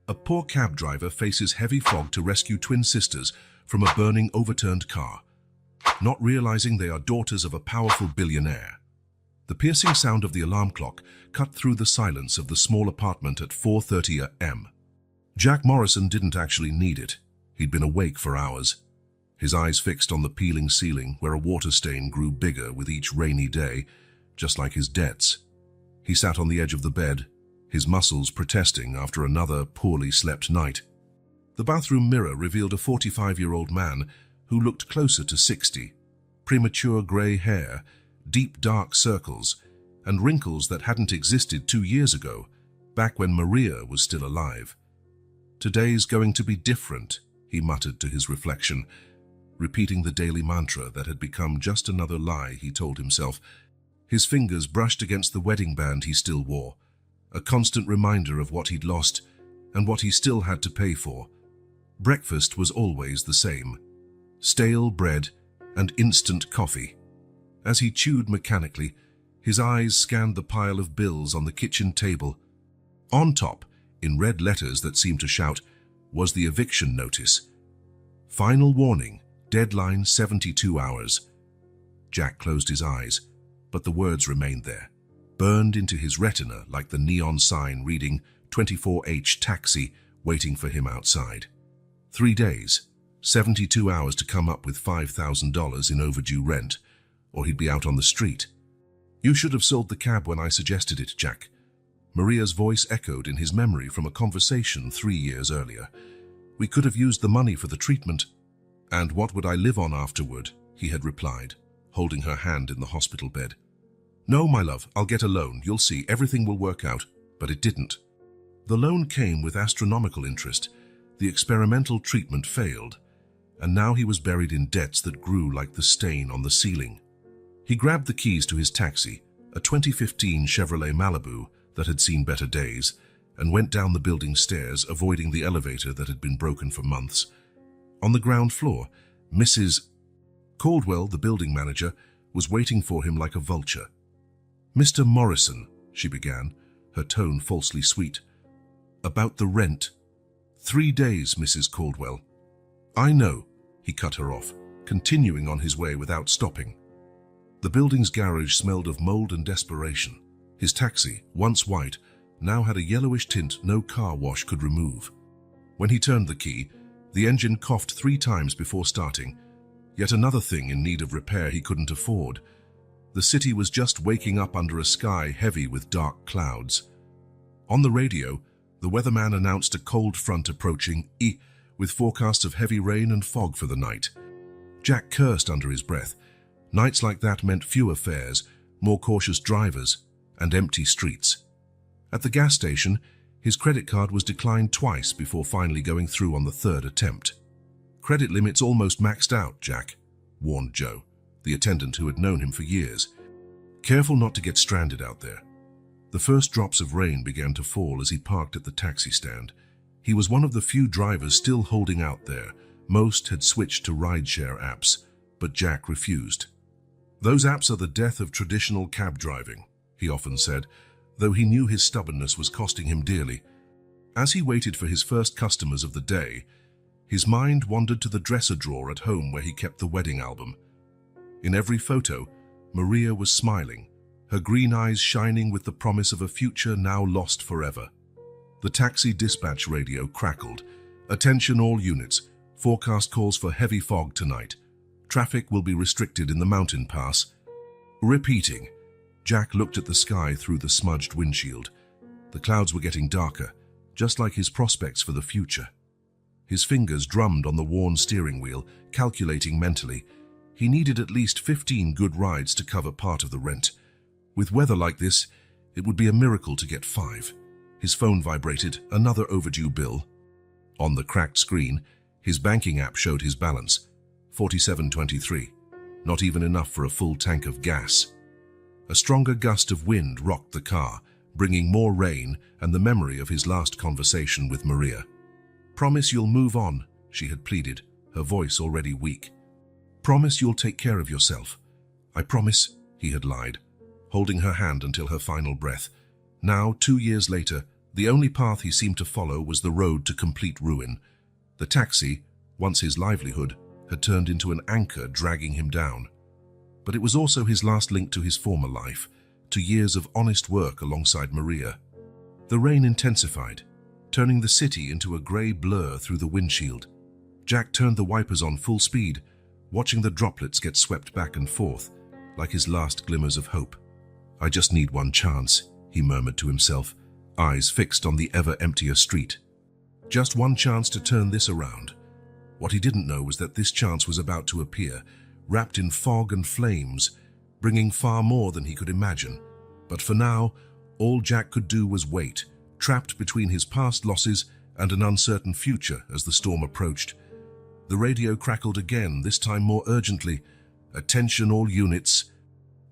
A poor cab driver faces heavy fog to rescue twin sisters from a burning, overturned car, not realizing they are daughters of a powerful billionaire. The piercing sound of the alarm clock cut through the silence of the small apartment at 4:30 a.m. Jack Morrison didn't actually need it. He'd been awake for hours, his eyes fixed on the peeling ceiling where a water stain grew bigger with each rainy day, just like his debts. He sat on the edge of the bed, his muscles protesting after another poorly slept night. The bathroom mirror revealed a 45-year-old man who looked closer to 60, premature grey hair, deep dark circles, and wrinkles that hadn't existed 2 years ago, back when Maria was still alive. "Today's going to be different," he muttered to his reflection, repeating the daily mantra that had become just another lie he told himself. His fingers brushed against the wedding band he still wore, a constant reminder of what he'd lost and what he still had to pay for. Breakfast was always the same: stale bread and instant coffee. As he chewed mechanically, his eyes scanned the pile of bills on the kitchen table. On top, in red letters that seemed to shout, was the eviction notice. "Final warning, deadline 72 hours. Jack closed his eyes, but the words remained there, burned into his retina like the neon sign reading 24H taxi waiting for him outside. 3 days, 72 hours to come up with $5,000 in overdue rent, or he'd be out on the street. "You should have sold the cab when I suggested it, Jack." Maria's voice echoed in his memory from a conversation 3 years earlier. "We could have used the money for the treatment." "And what would I live on afterward?" he had replied, holding her hand in the hospital bed. "No, my love, I'll get a loan. You'll see, everything will work out." But it didn't. The loan came with astronomical interest. The experimental treatment failed, and now he was buried in debts that grew like the stain on the ceiling. He grabbed the keys to his taxi, a 2015 Chevrolet Malibu that had seen better days, and went down the building stairs, avoiding the elevator that had been broken for months. On the ground floor, Mrs. Caldwell, the building manager, was waiting for him like a vulture. "Mr. Morrison," she began, her tone falsely sweet. "About the rent." "3 days, Mrs. Caldwell." "I know," he cut her off, continuing on his way without stopping. The building's garage smelled of mold and desperation. His taxi, once white, now had a yellowish tint no car wash could remove. When he turned the key, the engine coughed 3 times before starting, yet another thing in need of repair he couldn't afford. The city was just waking up under a sky heavy with dark clouds. On the radio, the weatherman announced a cold front approaching, with forecasts of heavy rain and fog for the night. Jack cursed under his breath. Nights like that meant fewer fares, more cautious drivers, and empty streets. At the gas station, his credit card was declined twice before finally going through on the 3rd attempt. "Credit limit's almost maxed out, Jack," warned Joe, the attendant who had known him for years. "Careful not to get stranded out there." The first drops of rain began to fall as he parked at the taxi stand. He was one of the few drivers still holding out there. Most had switched to rideshare apps, but Jack refused. "Those apps are the death of traditional cab driving," he often said, though he knew his stubbornness was costing him dearly. As he waited for his first customers of the day, his mind wandered to the dresser drawer at home where he kept the wedding album. In every photo, Maria was smiling, her green eyes shining with the promise of a future now lost forever. The taxi dispatch radio crackled. "Attention all units, forecast calls for heavy fog tonight. Traffic will be restricted in the mountain pass." Repeating, Jack looked at the sky through the smudged windshield. The clouds were getting darker, just like his prospects for the future. His fingers drummed on the worn steering wheel, calculating mentally. He needed at least 15 good rides to cover part of the rent. With weather like this, it would be a miracle to get 5. His phone vibrated, another overdue bill. On the cracked screen, his banking app showed his balance, $47.23, not even enough for a full tank of gas. A stronger gust of wind rocked the car, bringing more rain and the memory of his last conversation with Maria. "Promise you'll move on," she had pleaded, her voice already weak. "Promise you'll take care of yourself." "I promise," he had lied, holding her hand until her final breath. Now, 2 years later, The only path he seemed to follow was the road to complete ruin. The taxi, once his livelihood, had turned into an anchor dragging him down. But it was also his last link to his former life, to years of honest work alongside Maria. The rain intensified, turning the city into a grey blur through the windshield. Jack turned the wipers on full speed, watching the droplets get swept back and forth, like his last glimmers of hope. "I just need one chance," he murmured to himself, eyes fixed on the ever-emptier street. Just one chance to turn this around. What he didn't know was that this chance was about to appear, wrapped in fog and flames, bringing far more than he could imagine. But for now, all Jack could do was wait, trapped between his past losses and an uncertain future as the storm approached. The radio crackled again, this time more urgently. "Attention all units.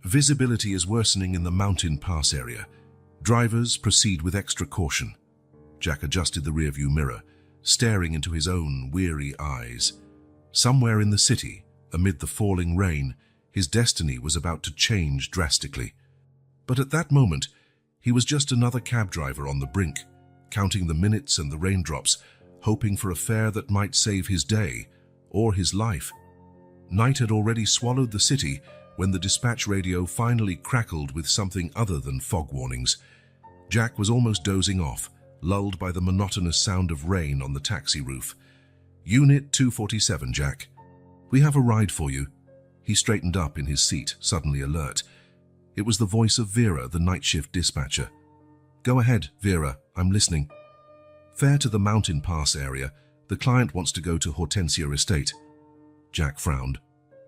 Visibility is worsening in the mountain pass area. Drivers, proceed with extra caution." Jack adjusted the rearview mirror, staring into his own weary eyes. Somewhere in the city, amid the falling rain, his destiny was about to change drastically. But at that moment, he was just another cab driver on the brink, counting the minutes and the raindrops, hoping for a fare that might save his day, or his life. Night had already swallowed the city when the dispatch radio finally crackled with something other than fog warnings. Jack was almost dozing off, lulled by the monotonous sound of rain on the taxi roof. "Unit 247, Jack. We have a ride for you." He straightened up in his seat, suddenly alert. It was the voice of Vera, the night shift dispatcher. "Go ahead, Vera, I'm listening." "Fare to the mountain pass area. The client wants to go to Hortensia Estate." Jack frowned.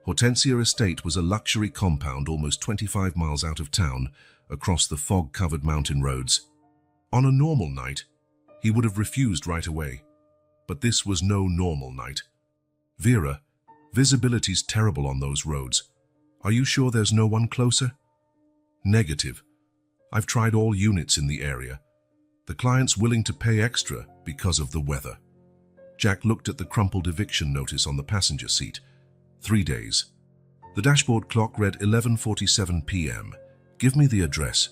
Hortensia Estate was a luxury compound almost 25 miles out of town, across the fog-covered mountain roads. On a normal night, he would have refused right away. But this was no normal night. "Vera, visibility's terrible on those roads. Are you sure there's no one closer?" "Negative. I've tried all units in the area. The client's willing to pay extra because of the weather." Jack looked at the crumpled eviction notice on the passenger seat. 3 days. The dashboard clock read 11:47 p.m. "Give me the address."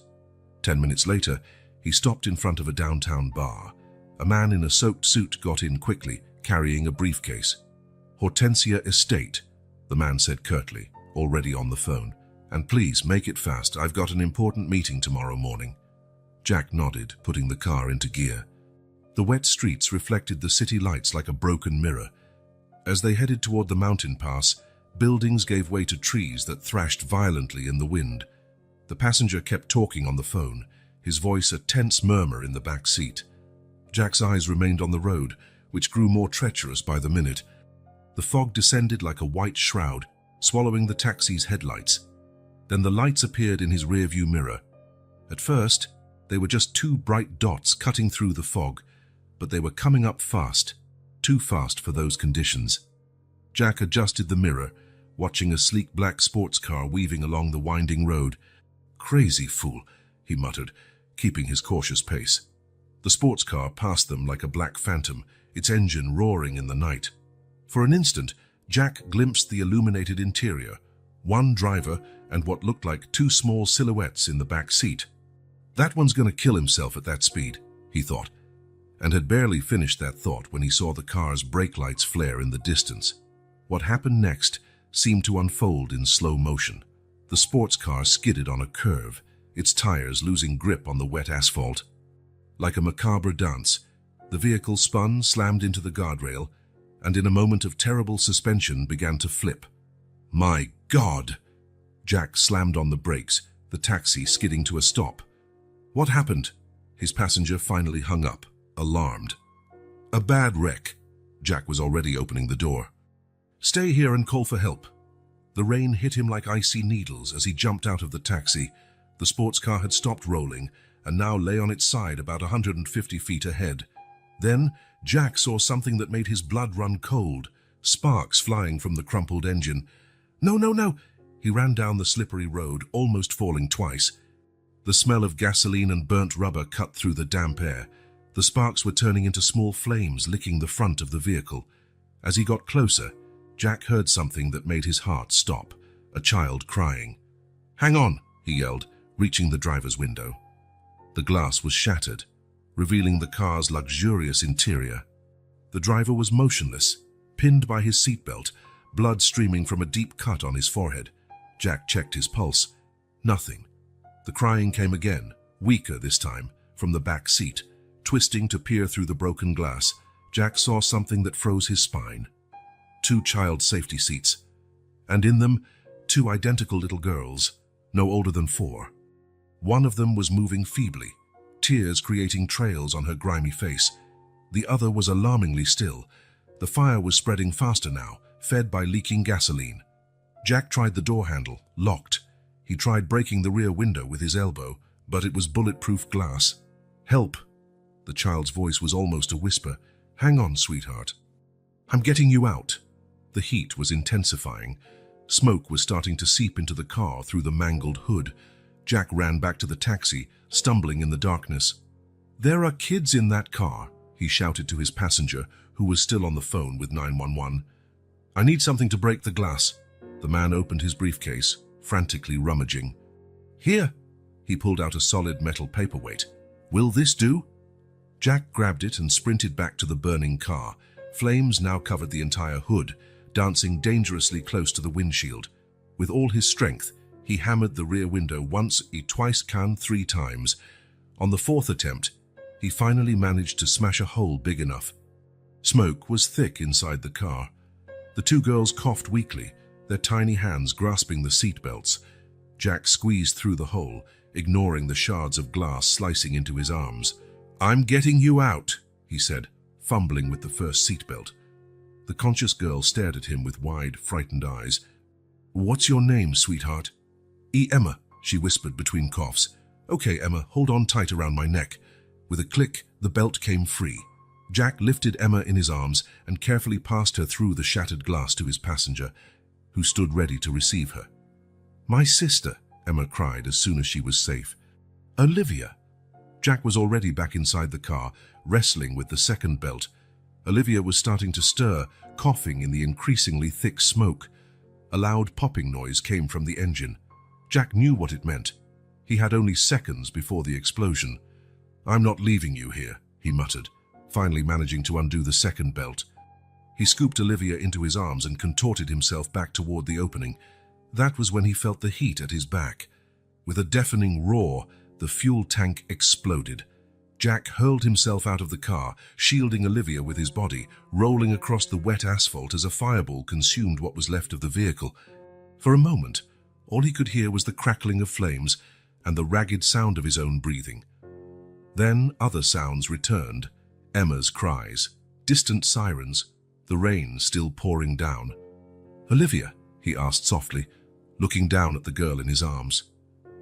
10 minutes later, he stopped in front of a downtown bar. A man in a soaked suit got in quickly, carrying a briefcase. "Hortensia Estate," the man said curtly, already on the phone. "And please, make it fast. I've got an important meeting tomorrow morning." Jack nodded, putting the car into gear. The wet streets reflected the city lights like a broken mirror. As they headed toward the mountain pass, buildings gave way to trees that thrashed violently in the wind. The passenger kept talking on the phone, his voice a tense murmur in the back seat. Jack's eyes remained on the road, which grew more treacherous by the minute. The fog descended like a white shroud, swallowing the taxi's headlights. Then the lights appeared in his rearview mirror. At first, they were just 2 bright dots cutting through the fog, but they were coming up fast, too fast for those conditions. Jack adjusted the mirror, watching a sleek black sports car weaving along the winding road. "Crazy fool," he muttered, keeping his cautious pace. The sports car passed them like a black phantom, its engine roaring in the night. For an instant, Jack glimpsed the illuminated interior, one driver and what looked like 2 small silhouettes in the back seat. "That one's going to kill himself at that speed," he thought, and had barely finished that thought when he saw the car's brake lights flare in the distance. What happened next seemed to unfold in slow motion. The sports car skidded on a curve, its tires losing grip on the wet asphalt. Like a macabre dance, the vehicle spun, slammed into the guardrail, and in a moment of terrible suspension began to flip. "My God!" Jack slammed on the brakes, the taxi skidding to a stop. "What happened?" His passenger finally hung up, alarmed. "A bad wreck." Jack was already opening the door. "Stay here and call for help." The rain hit him like icy needles as he jumped out of the taxi. The sports car had stopped rolling and now lay on its side about 150 feet ahead. Then Jack saw something that made his blood run cold, sparks flying from the crumpled engine. "No, no, no!" He ran down the slippery road, almost falling twice. The smell of gasoline and burnt rubber cut through the damp air. The sparks were turning into small flames, licking the front of the vehicle. As he got closer, Jack heard something that made his heart stop, a child crying. "Hang on," he yelled, reaching the driver's window. The glass was shattered. revealing the car's luxurious interior. The driver was motionless, pinned by his seatbelt, blood streaming from a deep cut on his forehead. Jack checked his pulse. Nothing. The crying came again, weaker this time, from the back seat. Twisting to peer through the broken glass, Jack saw something that froze his spine. 2 child safety seats, and in them, 2 identical little girls, no older than 4. One of them was moving feebly, tears creating trails on her grimy face. The other was alarmingly still. The fire was spreading faster now, fed by leaking gasoline. Jack tried the door handle, locked. He tried breaking the rear window with his elbow, but it was bulletproof glass. "Help!" The child's voice was almost a whisper. "Hang on, sweetheart. I'm getting you out." The heat was intensifying. Smoke was starting to seep into the car through the mangled hood. Jack ran back to the taxi, stumbling in the darkness. "There are kids in that car," he shouted to his passenger, who was still on the phone with 911. "I need something to break the glass." The man opened his briefcase, frantically rummaging. "Here." He pulled out a solid metal paperweight. "Will this do?" Jack grabbed it and sprinted back to the burning car. Flames now covered the entire hood, dancing dangerously close to the windshield. With all his strength, he hammered the rear window once, twice, 3 times. On the 4th attempt, he finally managed to smash a hole big enough. Smoke was thick inside the car. The 2 girls coughed weakly, their tiny hands grasping the seat belts. Jack squeezed through the hole, ignoring the shards of glass slicing into his arms. "I'm getting you out," he said, fumbling with the first seatbelt. The conscious girl stared at him with wide, frightened eyes. "What's your name, sweetheart?" Emma," she whispered between coughs. "Okay, Emma, hold on tight around my neck." With a click, the belt came free. Jack lifted Emma in his arms and carefully passed her through the shattered glass to his passenger, who stood ready to receive her. "My sister," Emma cried as soon as she was safe. "Olivia." Jack was already back inside the car, wrestling with the second belt. Olivia was starting to stir, coughing in the increasingly thick smoke. A loud popping noise came from the engine. Jack knew what it meant. He had only seconds before the explosion. "I'm not leaving you here," he muttered, finally managing to undo the second belt. He scooped Olivia into his arms and contorted himself back toward the opening. That was when he felt the heat at his back. With a deafening roar, the fuel tank exploded. Jack hurled himself out of the car, shielding Olivia with his body, rolling across the wet asphalt as a fireball consumed what was left of the vehicle. For a moment, all he could hear was the crackling of flames and the ragged sound of his own breathing. Then other sounds returned, Emma's cries, distant sirens, the rain still pouring down. "Olivia?" he asked softly, looking down at the girl in his arms.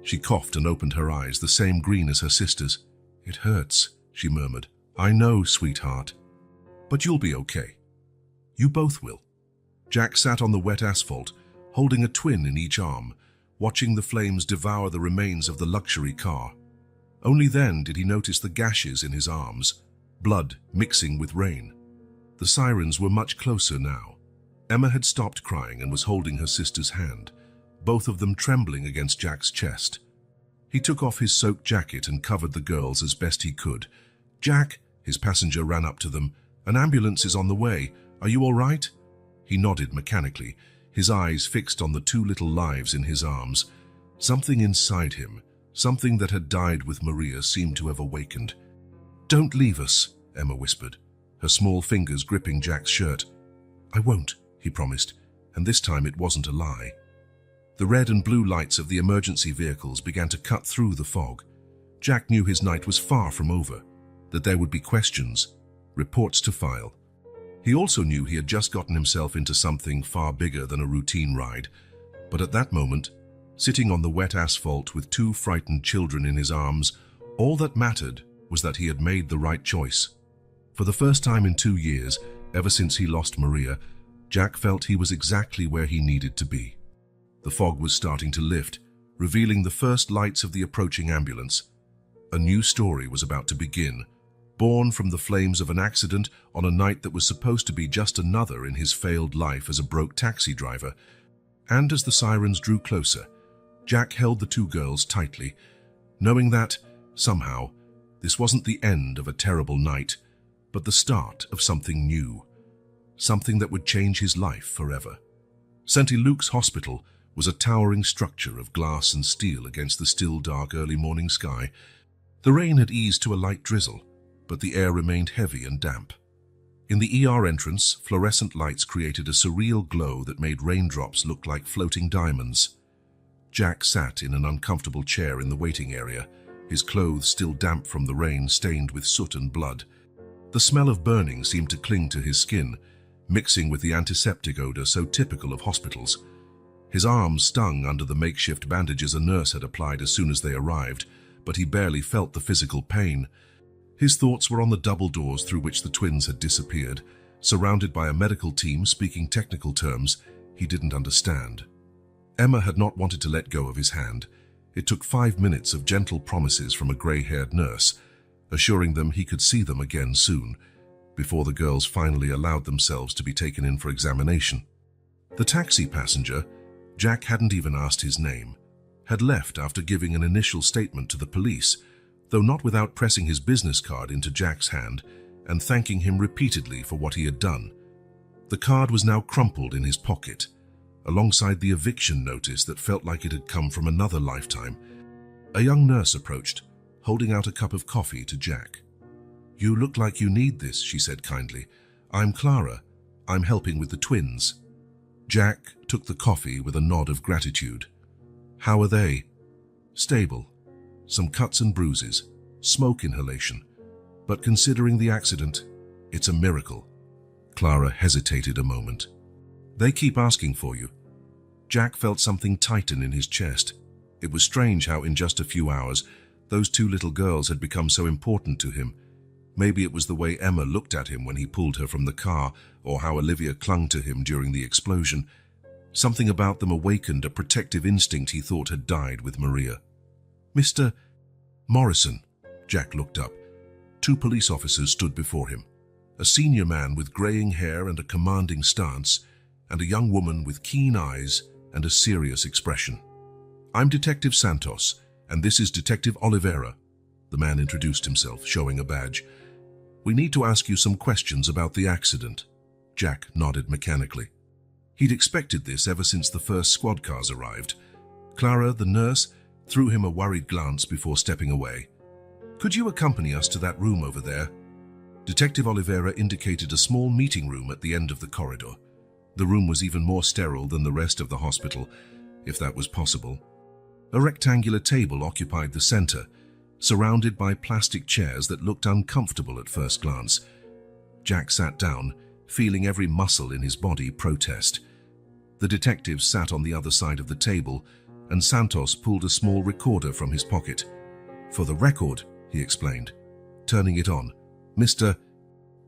She coughed and opened her eyes, the same green as her sister's. "It hurts," she murmured. "I know, sweetheart. But you'll be okay. You both will." Jack sat on the wet asphalt, holding a twin in each arm, watching the flames devour the remains of the luxury car. Only then did he notice the gashes in his arms, blood mixing with rain. The sirens were much closer now. Emma had stopped crying and was holding her sister's hand, both of them trembling against Jack's chest. He took off his soaked jacket and covered the girls as best he could. "Jack," his passenger ran up to them. "An ambulance is on the way. Are you all right?" He nodded mechanically, his eyes fixed on the 2 little lives in his arms. Something inside him, something that had died with Maria, seemed to have awakened. "Don't leave us," Emma whispered, her small fingers gripping Jack's shirt. "I won't," he promised, and this time it wasn't a lie. The red and blue lights of the emergency vehicles began to cut through the fog. Jack knew his night was far from over, that there would be questions, reports to file. He also knew he had just gotten himself into something far bigger than a routine ride, but at that moment, sitting on the wet asphalt with 2 frightened children in his arms, all that mattered was that he had made the right choice. For the first time in 2 years, ever since he lost Maria, Jack felt he was exactly where he needed to be. The fog was starting to lift, revealing the first lights of the approaching ambulance. A new story was about to begin, born from the flames of an accident on a night that was supposed to be just another in his failed life as a broke taxi driver. And as the sirens drew closer, Jack held the 2 girls tightly, knowing that, somehow, This wasn't the end of a terrible night, but the start of something new, something that would change his life forever. St. Luke's Hospital was a towering structure of glass and steel against the still dark early morning sky. The rain had eased to a light drizzle, but the air remained heavy and damp. In the ER entrance, fluorescent lights created a surreal glow that made raindrops look like floating diamonds. Jack sat in an uncomfortable chair in the waiting area, his clothes still damp from the rain, stained with soot and blood. The smell of burning seemed to cling to his skin, mixing with the antiseptic odor so typical of hospitals. His arms stung under the makeshift bandages a nurse had applied as soon as they arrived, but he barely felt the physical pain. His thoughts were on the double doors through which the twins had disappeared, surrounded by a medical team speaking technical terms he didn't understand. Emma had not wanted to let go of his hand. It took 5 minutes of gentle promises from a grey-haired nurse, assuring them he could see them again soon, before the girls finally allowed themselves to be taken in for examination. The taxi passenger, Jack hadn't even asked his name, had left after giving an initial statement to the police, though not without pressing his business card into Jack's hand and thanking him repeatedly for what he had done. The card was now crumpled in his pocket, alongside the eviction notice that felt like it had come from another lifetime. A young nurse approached, holding out a cup of coffee to Jack. "You look like you need this," she said kindly. "I'm Clara. I'm helping with the twins." Jack took the coffee with a nod of gratitude. "How are they?" "Stable. Some cuts and bruises, smoke inhalation. But considering the accident, it's a miracle." Clara hesitated a moment. "They keep asking for you." Jack felt something tighten in his chest. It was strange how in just a few hours, those two little girls had become so important to him. Maybe it was the way Emma looked at him when he pulled her from the car, or how Olivia clung to him during the explosion. Something about them awakened a protective instinct he thought had died with Maria. "Mr. Morrison," Jack looked up. 2 police officers stood before him. A senior man with graying hair and a commanding stance, and a young woman with keen eyes and a serious expression. "I'm Detective Santos, and this is Detective Oliveira," the man introduced himself, showing a badge. "We need to ask you some questions about the accident." Jack nodded mechanically. He'd expected this ever since the first squad cars arrived. Clara, the nurse, threw him a worried glance before stepping away. "Could you accompany us to that room over there?" Detective Oliveira indicated a small meeting room at the end of the corridor. The room was even more sterile than the rest of the hospital, if that was possible. A rectangular table occupied the center, surrounded by plastic chairs that looked uncomfortable at first glance. Jack sat down, feeling every muscle in his body protest. The detective sat on the other side of the table, and Santos pulled a small recorder from his pocket. "For the record," he explained, turning it on. "Mr.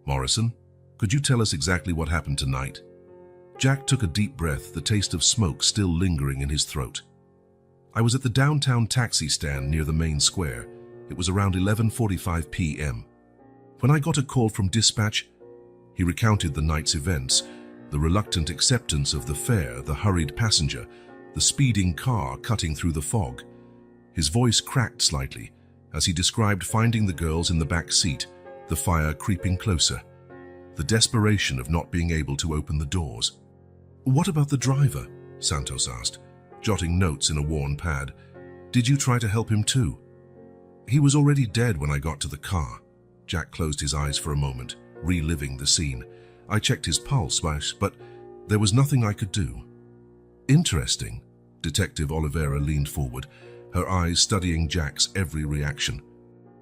Morrison, could you tell us exactly what happened tonight?" Jack took a deep breath, the taste of smoke still lingering in his throat. "I was at the downtown taxi stand near the main square. It was around 11:45 p.m. when I got a call from dispatch." He recounted the night's events, the reluctant acceptance of the fare, the hurried passenger, the speeding car cutting through the fog. His voice cracked slightly as he described finding the girls in the back seat, the fire creeping closer, the desperation of not being able to open the doors. "What about the driver?" Santos asked, jotting notes in a worn pad. "Did you try to help him too?" "He was already dead when I got to the car." Jack closed his eyes for a moment, reliving the scene. "I checked his pulse, but there was nothing I could do." "Interesting." Detective Oliveira leaned forward, her eyes studying Jack's every reaction.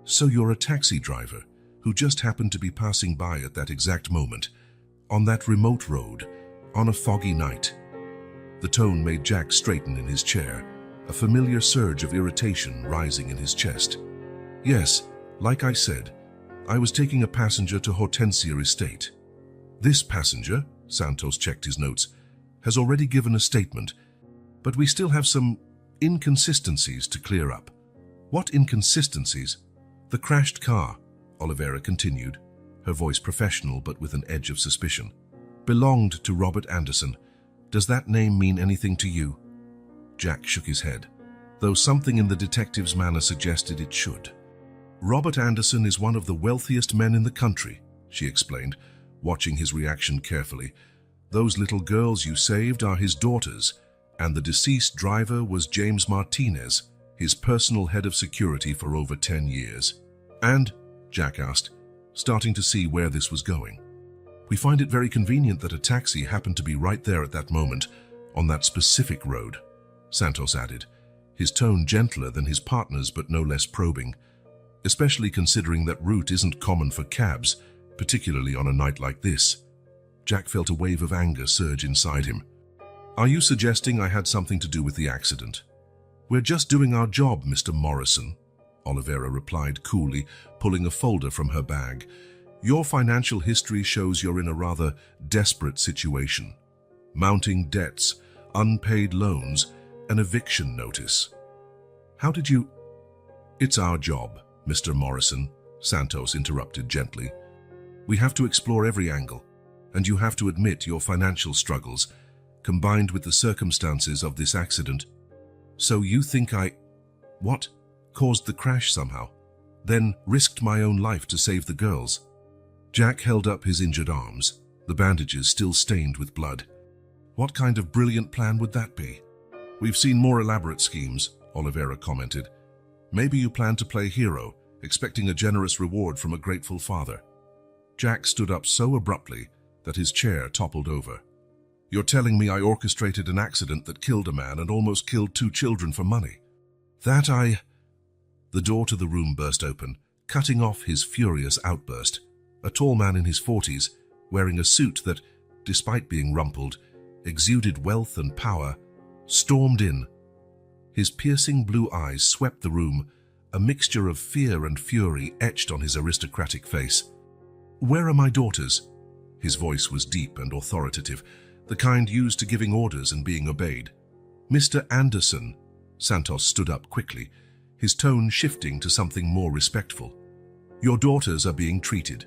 "So you're a taxi driver who just happened to be passing by at that exact moment, on that remote road, on a foggy night." The tone made Jack straighten in his chair, a familiar surge of irritation rising in his chest. "Yes, like I said, I was taking a passenger to Hortensia Estate. This passenger," Santos checked his notes, "has already given a statement, but we still have some inconsistencies to clear up." "What inconsistencies?" "The crashed car," Oliveira continued, her voice professional but with an edge of suspicion, "belonged to Robert Anderson. Does that name mean anything to you?" Jack shook his head, though something in the detective's manner suggested it should. Robert Anderson is one of the wealthiest men in the country, she explained, watching his reaction carefully. Those little girls you saved are his daughters, and the deceased driver was James Martinez, his personal head of security for over 10 years. And, Jack asked, starting to see where this was going. We find it very convenient that a taxi happened to be right there at that moment, on that specific road, Santos added, his tone gentler than his partner's but no less probing, especially considering that route isn't common for cabs, particularly on a night like this. Jack felt a wave of anger surge inside him. Are you suggesting I had something to do with the accident? We're just doing our job, Mr. Morrison, Oliveira replied coolly, pulling a folder from her bag. Your financial history shows you're in a rather desperate situation. Mounting debts, unpaid loans, an eviction notice. How did you... It's our job, Mr. Morrison, Santos interrupted gently. We have to explore every angle, and you have to admit your financial struggles, combined with the circumstances of this accident. So you think I... What? Caused the crash somehow, then risked my own life to save the girls? Jack held up his injured arms, the bandages still stained with blood. What kind of brilliant plan would that be? We've seen more elaborate schemes, Oliveira commented. Maybe you plan to play hero, expecting a generous reward from a grateful father. Jack stood up so abruptly that his chair toppled over. You're telling me I orchestrated an accident that killed a man and almost killed 2 children for money? The door to the room burst open, cutting off his furious outburst. A tall man in his 40s, wearing a suit that, despite being rumpled, exuded wealth and power, stormed in. His piercing blue eyes swept the room, a mixture of fear and fury etched on his aristocratic face. Where are my daughters? His voice was deep and authoritative, the kind used to giving orders and being obeyed. Mr. Anderson, Santos stood up quickly, his tone shifting to something more respectful. Your daughters are being treated.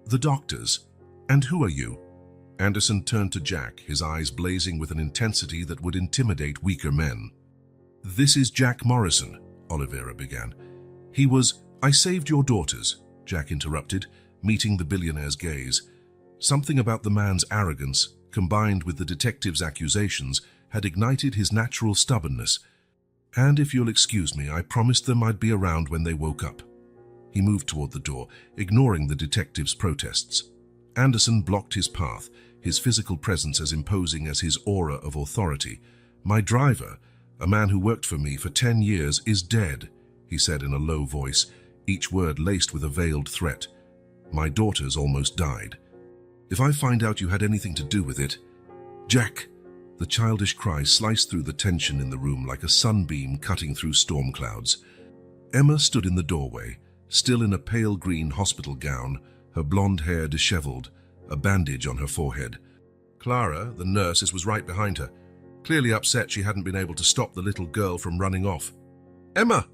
The doctors. And who are you? Anderson turned to Jack, his eyes blazing with an intensity that would intimidate weaker men. This is Jack Morrison, Oliveira began. I saved your daughters, Jack interrupted, meeting the billionaire's gaze. Something about the man's arrogance, combined with the detective's accusations, had ignited his natural stubbornness. And if you'll excuse me, I promised them I'd be around when they woke up. He moved toward the door, ignoring the detective's protests. Anderson blocked his path, his physical presence as imposing as his aura of authority. My driver, a man who worked for me for 10 years, is dead, he said in a low voice, each word laced with a veiled threat. My daughters almost died. If I find out you had anything to do with it... Jack! The childish cry sliced through the tension in the room like a sunbeam cutting through storm clouds. Emma stood in the doorway, still in a pale green hospital gown, her blonde hair disheveled, a bandage on her forehead. Clara, the nurse, was right behind her, clearly upset she hadn't been able to stop the little girl from running off. Emma!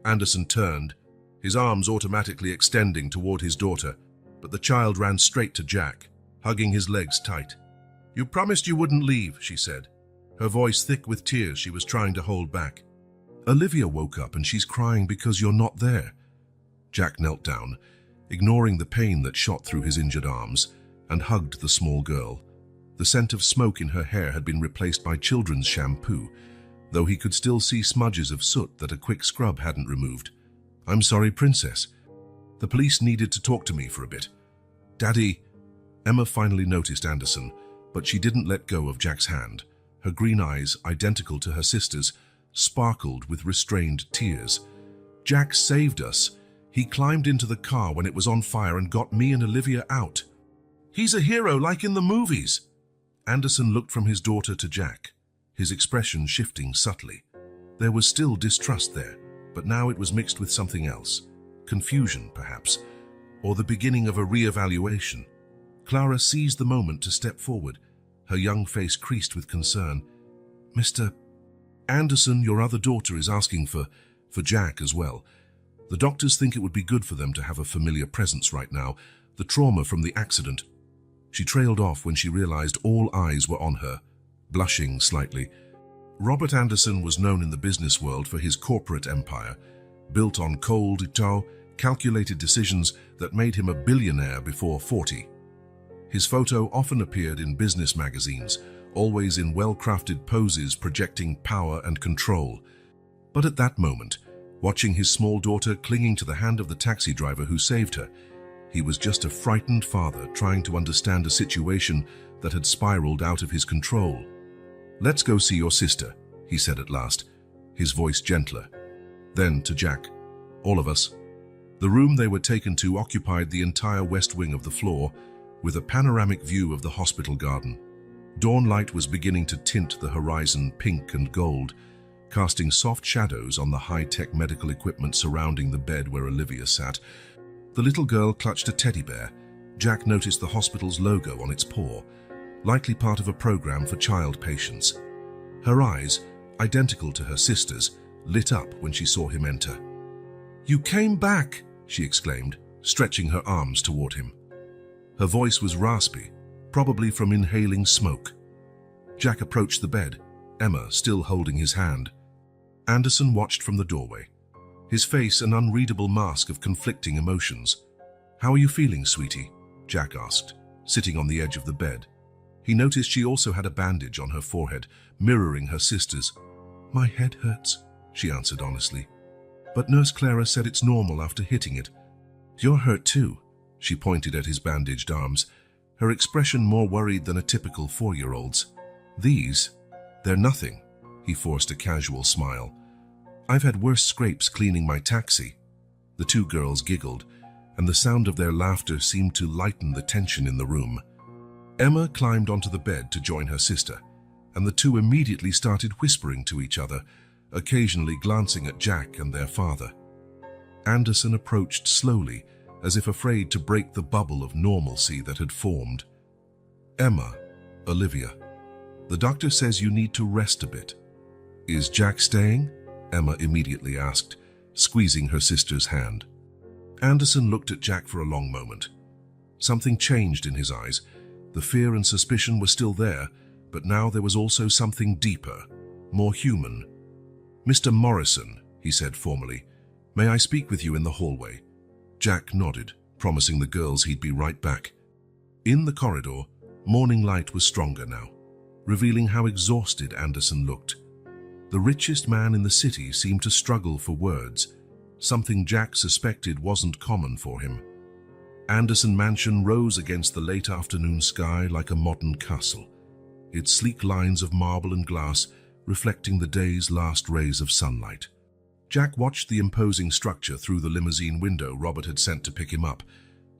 Anderson turned, his arms automatically extending toward his daughter, but the child ran straight to Jack, hugging his legs tight. You promised you wouldn't leave, she said, her voice thick with tears she was trying to hold back. Olivia woke up and she's crying because you're not there. Jack knelt down, ignoring the pain that shot through his injured arms, and hugged the small girl. The scent of smoke in her hair had been replaced by children's shampoo, though he could still see smudges of soot that a quick scrub hadn't removed. I'm sorry, Princess. The police needed to talk to me for a bit. Daddy... Emma finally noticed Anderson, but she didn't let go of Jack's hand. Her green eyes, identical to her sister's, sparkled with restrained tears. Jack saved us. He climbed into the car when it was on fire and got me and Olivia out. He's a hero like in the movies. Anderson looked from his daughter to Jack, his expression shifting subtly. There was still distrust there, but now it was mixed with something else. Confusion, perhaps, or the beginning of a re-evaluation. Clara seized the moment to step forward, her young face creased with concern. Mr. Anderson, your other daughter is asking for Jack as well. The doctors think it would be good for them to have a familiar presence right now, the trauma from the accident. She trailed off when she realized all eyes were on her, blushing slightly. Robert Anderson was known in the business world for his corporate empire, built on cold, calculated decisions that made him a billionaire before 40. His photo often appeared in business magazines, always in well-crafted poses projecting power and control. But at that moment, watching his small daughter clinging to the hand of the taxi driver who saved her, he was just a frightened father trying to understand a situation that had spiraled out of his control. "Let's go see your sister," he said at last, his voice gentler. Then to Jack, "All of us." The room they were taken to occupied the entire west wing of the floor, with a panoramic view of the hospital garden. Dawn light was beginning to tint the horizon pink and gold, casting soft shadows on the high-tech medical equipment surrounding the bed where Olivia sat. The little girl clutched a teddy bear. Jack noticed the hospital's logo on its paw, likely part of a program for child patients. Her eyes, identical to her sister's, lit up when she saw him enter. "You came back!" she exclaimed, stretching her arms toward him. Her voice was raspy, probably from inhaling smoke. Jack approached the bed, Emma still holding his hand. Anderson watched from the doorway, his face an unreadable mask of conflicting emotions. "How are you feeling, sweetie?" Jack asked, sitting on the edge of the bed. He noticed she also had a bandage on her forehead, mirroring her sister's. "My head hurts," she answered honestly. "But Nurse Clara said it's normal after hitting it." "You're hurt too," she pointed at his bandaged arms, her expression more worried than a typical 4-year-old's. "They're nothing," he forced a casual smile. "I've had worse scrapes cleaning my taxi." The two girls giggled, and the sound of their laughter seemed to lighten the tension in the room. Emma climbed onto the bed to join her sister, and the two immediately started whispering to each other, occasionally glancing at Jack and their father. Anderson approached slowly, as if afraid to break the bubble of normalcy that had formed. "Emma, Olivia, the doctor says you need to rest a bit." "Is Jack staying?" Emma immediately asked, squeezing her sister's hand. Anderson looked at Jack for a long moment. Something changed in his eyes. The fear and suspicion were still there, but now there was also something deeper, more human. "Mr. Morrison," he said formally, "may I speak with you in the hallway?" Jack nodded, promising the girls he'd be right back. In the corridor, morning light was stronger now, revealing how exhausted Anderson looked. The richest man in the city seemed to struggle for words, something Jack suspected wasn't common for him. Anderson Mansion rose against the late afternoon sky like a modern castle, its sleek lines of marble and glass reflecting the day's last rays of sunlight. Jack watched the imposing structure through the limousine window Robert had sent to pick him up,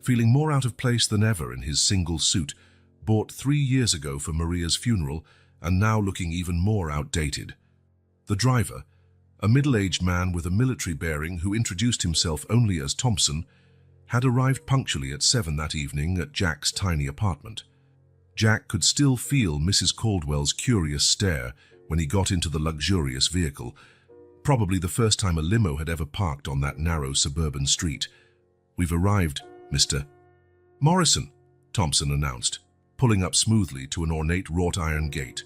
feeling more out of place than ever in his single suit, bought 3 years ago for Maria's funeral and now looking even more outdated. The driver, a middle-aged man with a military bearing who introduced himself only as Thompson, had arrived punctually at 7 that evening at Jack's tiny apartment. Jack could still feel Mrs. Caldwell's curious stare when he got into the luxurious vehicle, probably the first time a limo had ever parked on that narrow suburban street. "We've arrived, Mr. Morrison," Thompson announced, pulling up smoothly to an ornate wrought-iron gate.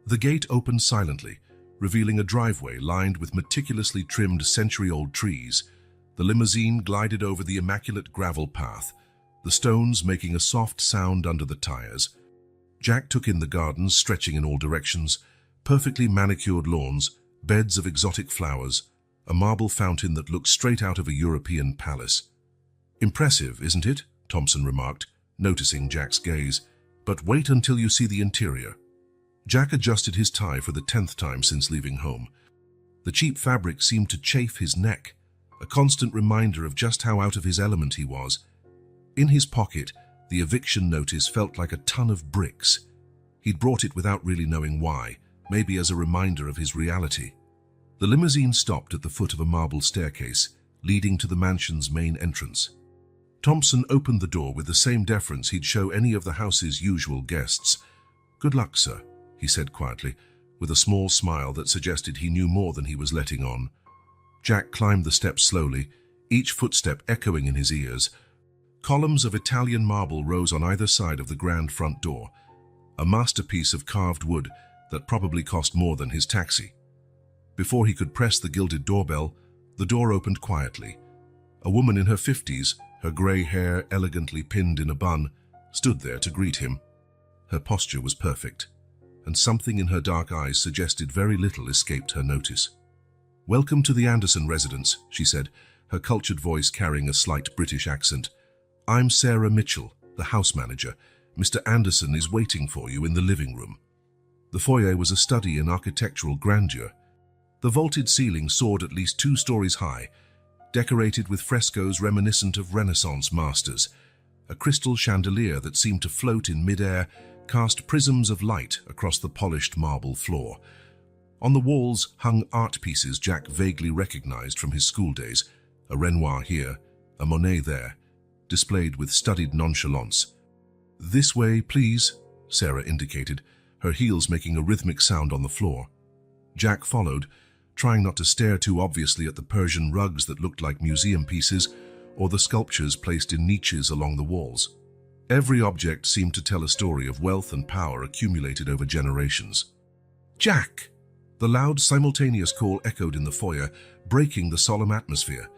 The gate opened silently, revealing a driveway lined with meticulously trimmed century-old trees. The limousine glided over the immaculate gravel path, the stones making a soft sound under the tires. Jack took in the gardens stretching in all directions, perfectly manicured lawns, beds of exotic flowers, a marble fountain that looked straight out of a European palace. "Impressive, isn't it?" Thompson remarked, noticing Jack's gaze. "But wait until you see the interior." Jack adjusted his tie for the 10th time since leaving home. The cheap fabric seemed to chafe his neck, a constant reminder of just how out of his element he was. In his pocket, the eviction notice felt like a ton of bricks. He'd brought it without really knowing why, maybe as a reminder of his reality. The limousine stopped at the foot of a marble staircase, leading to the mansion's main entrance. Thompson opened the door with the same deference he'd show any of the house's usual guests. "Good luck, sir," he said quietly, with a small smile that suggested he knew more than he was letting on. Jack climbed the steps slowly, each footstep echoing in his ears. Columns of Italian marble rose on either side of the grand front door, a masterpiece of carved wood that probably cost more than his taxi. Before he could press the gilded doorbell, the door opened quietly. A woman in her 50s, her grey hair elegantly pinned in a bun, stood there to greet him. Her posture was perfect, and something in her dark eyes suggested very little escaped her notice. "Welcome to the Anderson residence," she said, her cultured voice carrying a slight British accent. "I'm Sarah Mitchell, the house manager. Mr. Anderson is waiting for you in the living room." The foyer was a study in architectural grandeur. The vaulted ceiling soared at least 2 stories high, decorated with frescoes reminiscent of Renaissance masters. A crystal chandelier that seemed to float in mid-air cast prisms of light across the polished marble floor. On the walls hung art pieces Jack vaguely recognized from his school days, a Renoir here, a Monet there, displayed with studied nonchalance. "This way, please," Sarah indicated, her heels making a rhythmic sound on the floor. Jack followed, trying not to stare too obviously at the Persian rugs that looked like museum pieces or the sculptures placed in niches along the walls. Every object seemed to tell a story of wealth and power accumulated over generations. "Jack!" The loud, simultaneous call echoed in the foyer, breaking the solemn atmosphere.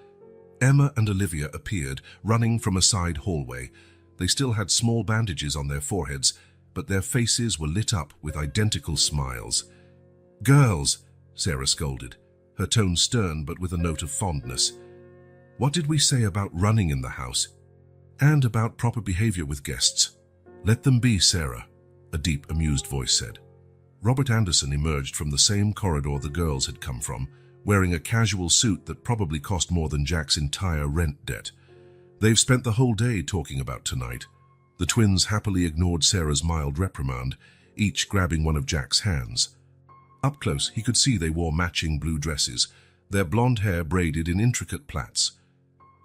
Emma and Olivia appeared, running from a side hallway. They still had small bandages on their foreheads, but their faces were lit up with identical smiles. "Girls," Sarah scolded, her tone stern but with a note of fondness. "What did we say about running in the house? And about proper behavior with guests?" "Let them be, Sarah," a deep, amused voice said. Robert Anderson emerged from the same corridor the girls had come from, wearing a casual suit that probably cost more than Jack's entire rent debt. "They've spent the whole day talking about tonight." The twins happily ignored Sarah's mild reprimand, each grabbing one of Jack's hands. Up close, he could see they wore matching blue dresses, their blonde hair braided in intricate plaits.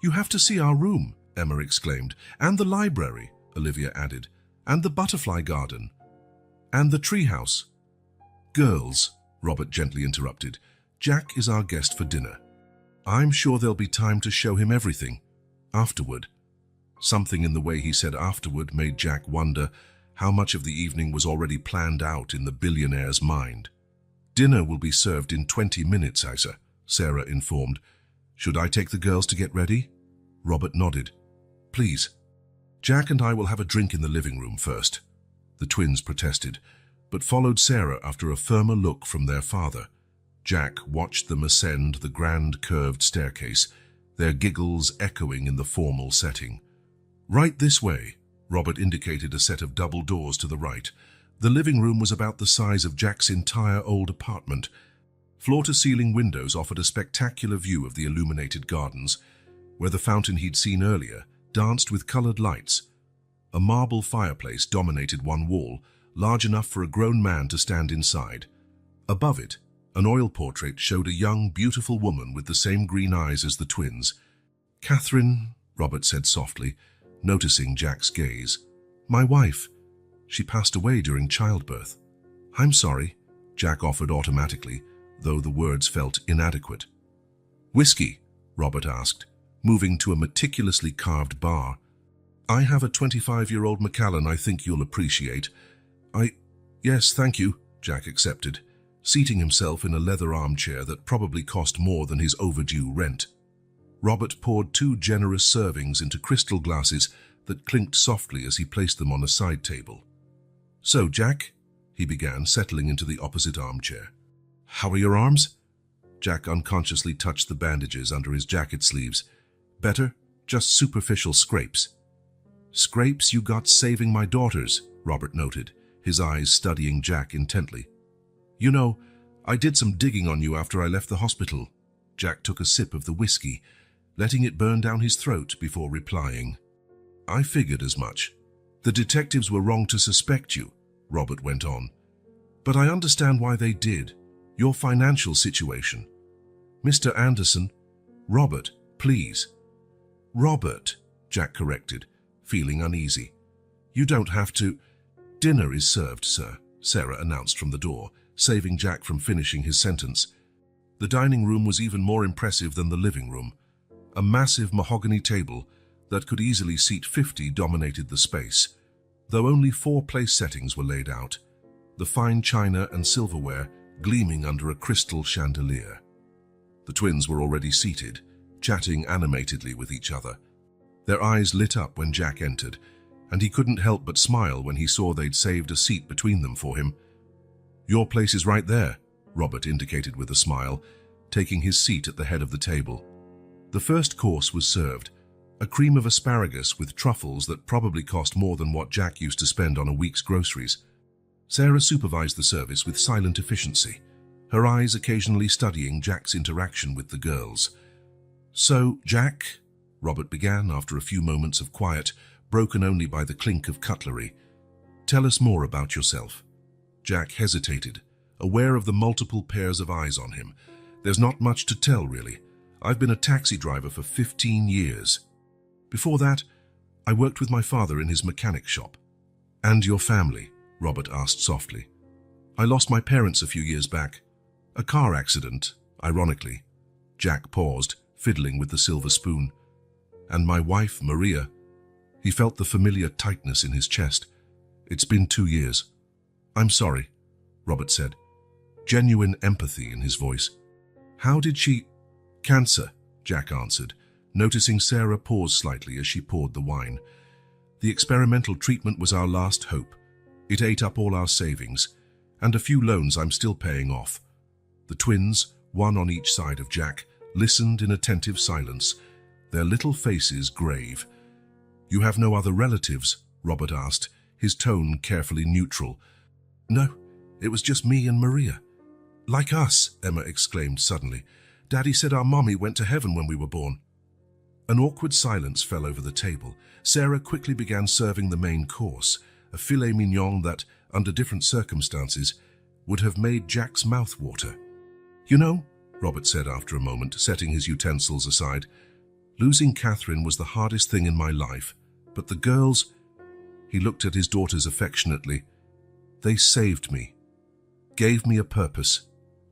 "You have to see our room," Emma exclaimed. "And the library," Olivia added. "And the butterfly garden. And the treehouse." "Girls," Robert gently interrupted, "Jack is our guest for dinner. I'm sure there'll be time to show him everything. Afterward." Something in the way he said afterward made Jack wonder how much of the evening was already planned out in the billionaire's mind. "Dinner will be served in 20 minutes, Isa," Sarah informed. "Should I take the girls to get ready?" Robert nodded. "Please. Jack and I will have a drink in the living room first." The twins protested, but followed Sarah after a firmer look from their father. Jack watched them ascend the grand curved staircase, their giggles echoing in the formal setting. "Right this way," Robert indicated a set of double doors to the right. The living room was about the size of Jack's entire old apartment. Floor-to-ceiling windows offered a spectacular view of the illuminated gardens, where the fountain he'd seen earlier danced with colored lights. A marble fireplace dominated one wall, large enough for a grown man to stand inside. Above it, an oil portrait showed a young, beautiful woman with the same green eyes as the twins. "Catherine," Robert said softly, noticing Jack's gaze. "My wife. She passed away during childbirth." "I'm sorry," Jack offered automatically, though the words felt inadequate. "Whiskey?" Robert asked, moving to a meticulously carved bar. "I have a 25-year-old Macallan I think you'll appreciate." Yes, thank you," Jack accepted, seating himself in a leather armchair that probably cost more than his overdue rent. Robert poured 2 generous servings into crystal glasses that clinked softly as he placed them on a side table. "So, Jack," he began, settling into the opposite armchair. "How are your arms?" Jack unconsciously touched the bandages under his jacket sleeves. "Better? Just superficial scrapes." "Scrapes you got saving my daughters," Robert noted, his eyes studying Jack intently. "You know, I did some digging on you after I left the hospital." Jack took a sip of the whiskey, letting it burn down his throat before replying. "I figured as much. The detectives were wrong to suspect you," Robert went on. "But I understand why they did. Your financial situation." "Mr. Anderson." "Robert, please." "Robert," Jack corrected, feeling uneasy. "You don't have to—" "Dinner is served, sir," Sarah announced from the door, saving Jack from finishing his sentence. The dining room was even more impressive than the living room. A massive mahogany table that could easily seat 50 dominated the space, though only 4 place settings were laid out, the fine china and silverware gleaming under a crystal chandelier. The twins were already seated, chatting animatedly with each other. Their eyes lit up when Jack entered, and he couldn't help but smile when he saw they'd saved a seat between them for him. "Your place is right there," Robert indicated with a smile, taking his seat at the head of the table. The first course was served, a cream of asparagus with truffles that probably cost more than what Jack used to spend on a week's groceries. Sarah supervised the service with silent efficiency, her eyes occasionally studying Jack's interaction with the girls. "So, Jack," Robert began after a few moments of quiet, broken only by the clink of cutlery, "tell us more about yourself." Jack hesitated, aware of the multiple pairs of eyes on him. "There's not much to tell, really. I've been a taxi driver for 15 years. Before that, I worked with my father in his mechanic shop." "And your family?" Robert asked softly. "I lost my parents a few years back. A car accident, ironically." Jack paused, fiddling with the silver spoon. "And my wife, Maria." He felt the familiar tightness in his chest. "It's been 2 years." "I'm sorry," Robert said, genuine empathy in his voice. "How did she—" "Cancer," Jack answered, noticing Sarah pause slightly as she poured the wine. "The experimental treatment was our last hope. It ate up all our savings, and a few loans I'm still paying off." The twins, one on each side of Jack, listened in attentive silence, their little faces grave. "You have no other relatives?" Robert asked, his tone carefully neutral. "No, it was just me and Maria." "Like us," Emma exclaimed suddenly. "Daddy said our mommy went to heaven when we were born." An awkward silence fell over the table. Sarah quickly began serving the main course, a filet mignon that, under different circumstances, would have made Jack's mouth water. "You know," Robert said after a moment, setting his utensils aside, "losing Catherine was the hardest thing in my life, but the girls—" He looked at his daughters affectionately. "They saved me, gave me a purpose."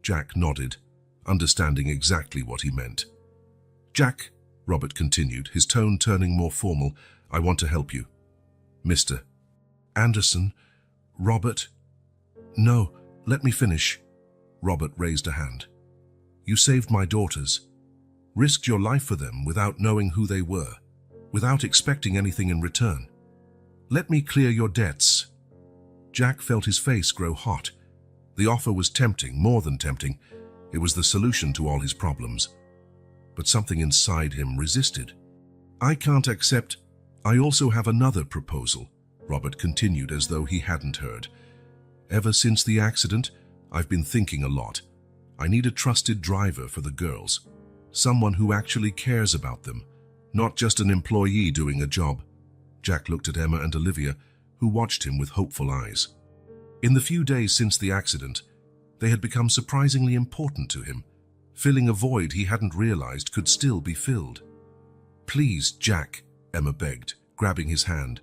Jack nodded, understanding exactly what he meant. "Jack," Robert continued, his tone turning more formal, "I want to help you." "Mr. Anderson, Robert—" "No, let me finish." Robert raised a hand. "You saved my daughters, risked your life for them without knowing who they were, without expecting anything in return. Let me clear your debts." Jack felt his face grow hot. The offer was tempting, more than tempting. It was the solution to all his problems. But something inside him resisted. "I can't accept—" "I also have another proposal," Robert continued as though he hadn't heard. "Ever since the accident, I've been thinking a lot. I need a trusted driver for the girls. Someone who actually cares about them, not just an employee doing a job." Jack looked at Emma and Olivia, who watched him with hopeful eyes. In the few days since the accident, they had become surprisingly important to him, filling a void he hadn't realized could still be filled. "Please, Jack," Emma begged, grabbing his hand.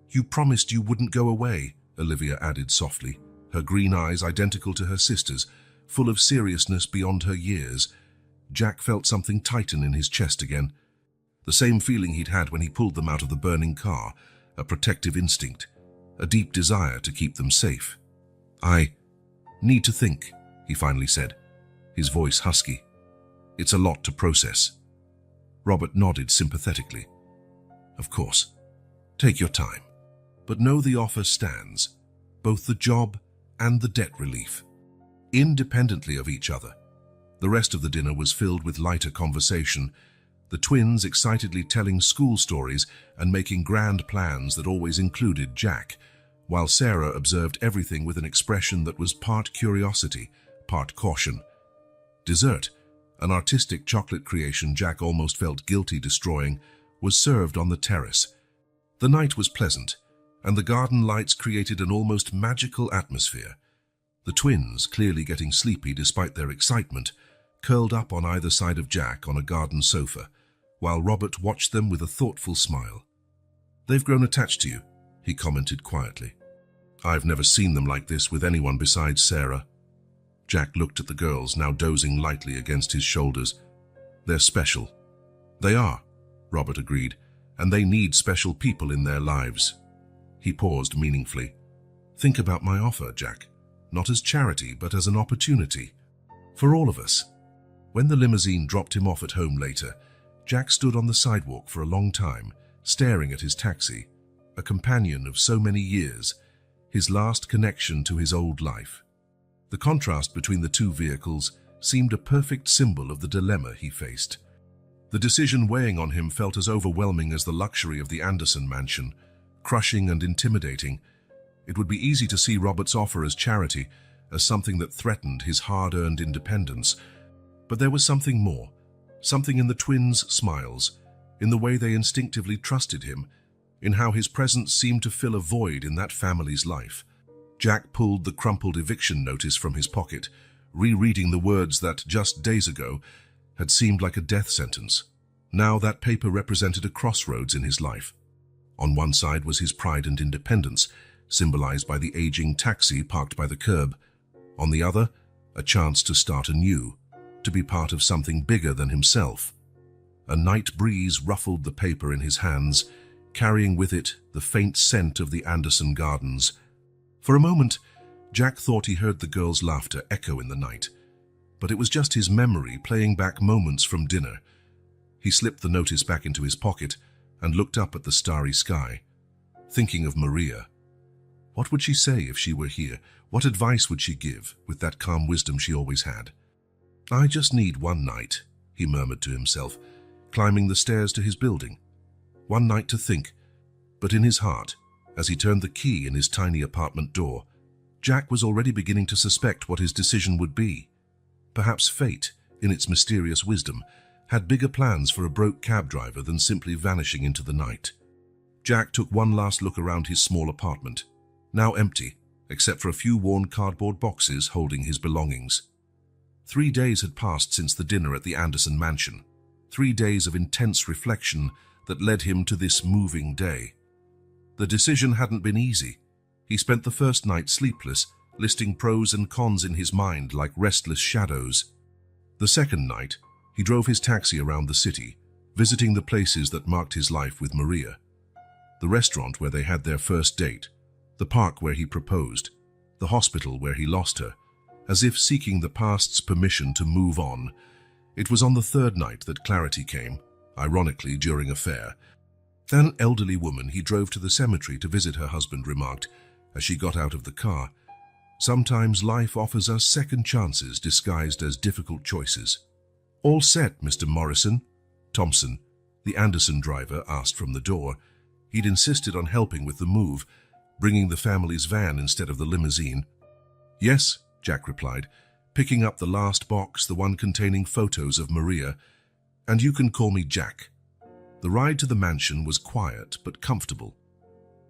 "You promised you wouldn't go away," Olivia added softly, her green eyes identical to her sister's, full of seriousness beyond her years. Jack felt something tighten in his chest again. The same feeling he'd had when he pulled them out of the burning car, a protective instinct, a deep desire to keep them safe. "I need to think," he finally said, his voice husky. "It's a lot to process." Robert nodded sympathetically. "Of course. Take your time. But know the offer stands, both the job and the debt relief, independently of each other." The rest of the dinner was filled with lighter conversation, the twins excitedly telling school stories and making grand plans that always included Jack, while Sarah observed everything with an expression that was part curiosity, part caution. Dessert, an artistic chocolate creation Jack almost felt guilty destroying, was served on the terrace. The night was pleasant, and the garden lights created an almost magical atmosphere. The twins, clearly getting sleepy despite their excitement, curled up on either side of Jack on a garden sofa, while Robert watched them with a thoughtful smile. "They've grown attached to you," he commented quietly. "I've never seen them like this with anyone besides Sarah." Jack looked at the girls, now dozing lightly against his shoulders. "They're special." "They are," Robert agreed, "and they need special people in their lives." He paused meaningfully. "Think about my offer, Jack, not as charity, but as an opportunity. For all of us." When the limousine dropped him off at home later, Jack stood on the sidewalk for a long time, staring at his taxi, a companion of so many years, his last connection to his old life. The contrast between the two vehicles seemed a perfect symbol of the dilemma he faced. The decision weighing on him felt as overwhelming as the luxury of the Anderson mansion, crushing and intimidating. It would be easy to see Robert's offer as charity, as something that threatened his hard-earned independence. But there was something more, something in the twins' smiles, in the way they instinctively trusted him, in how his presence seemed to fill a void in that family's life. Jack pulled the crumpled eviction notice from his pocket, rereading the words that, just days ago, had seemed like a death sentence. Now that paper represented a crossroads in his life. On one side was his pride and independence, symbolized by the aging taxi parked by the curb. On the other, a chance to start anew, to be part of something bigger than himself. A night breeze ruffled the paper in his hands, carrying with it the faint scent of the Anderson gardens. For a moment, Jack thought he heard the girls' laughter echo in the night, but it was just his memory playing back moments from dinner. He slipped the notice back into his pocket and looked up at the starry sky, thinking of Maria. What would she say if she were here? What advice would she give, with that calm wisdom she always had? "I just need one night," he murmured to himself, climbing the stairs to his building. One night to think. But in his heart, as he turned the key in his tiny apartment door, Jack was already beginning to suspect what his decision would be. Perhaps fate, in its mysterious wisdom, had bigger plans for a broke cab driver than simply vanishing into the night. Jack took one last look around his small apartment, now empty, except for a few worn cardboard boxes holding his belongings. 3 days had passed since the dinner at the Anderson mansion. 3 days of intense reflection that led him to this moving day. The decision hadn't been easy. He spent the first night sleepless, listing pros and cons in his mind like restless shadows. The second night, he drove his taxi around the city, visiting the places that marked his life with Maria. The restaurant where they had their first date, the park where he proposed, the hospital where he lost her, as if seeking the past's permission to move on. It was on the third night that clarity came, ironically during a fair. An elderly woman he drove to the cemetery to visit her husband remarked, as she got out of the car, "Sometimes life offers us second chances disguised as difficult choices." "All set, Mr. Morrison?" Thompson, the Anderson driver, asked from the door. He'd insisted on helping with the move, bringing the family's van instead of the limousine. "Yes," Jack replied, picking up the last box, the one containing photos of Maria. "And you can call me Jack." The ride to the mansion was quiet but comfortable.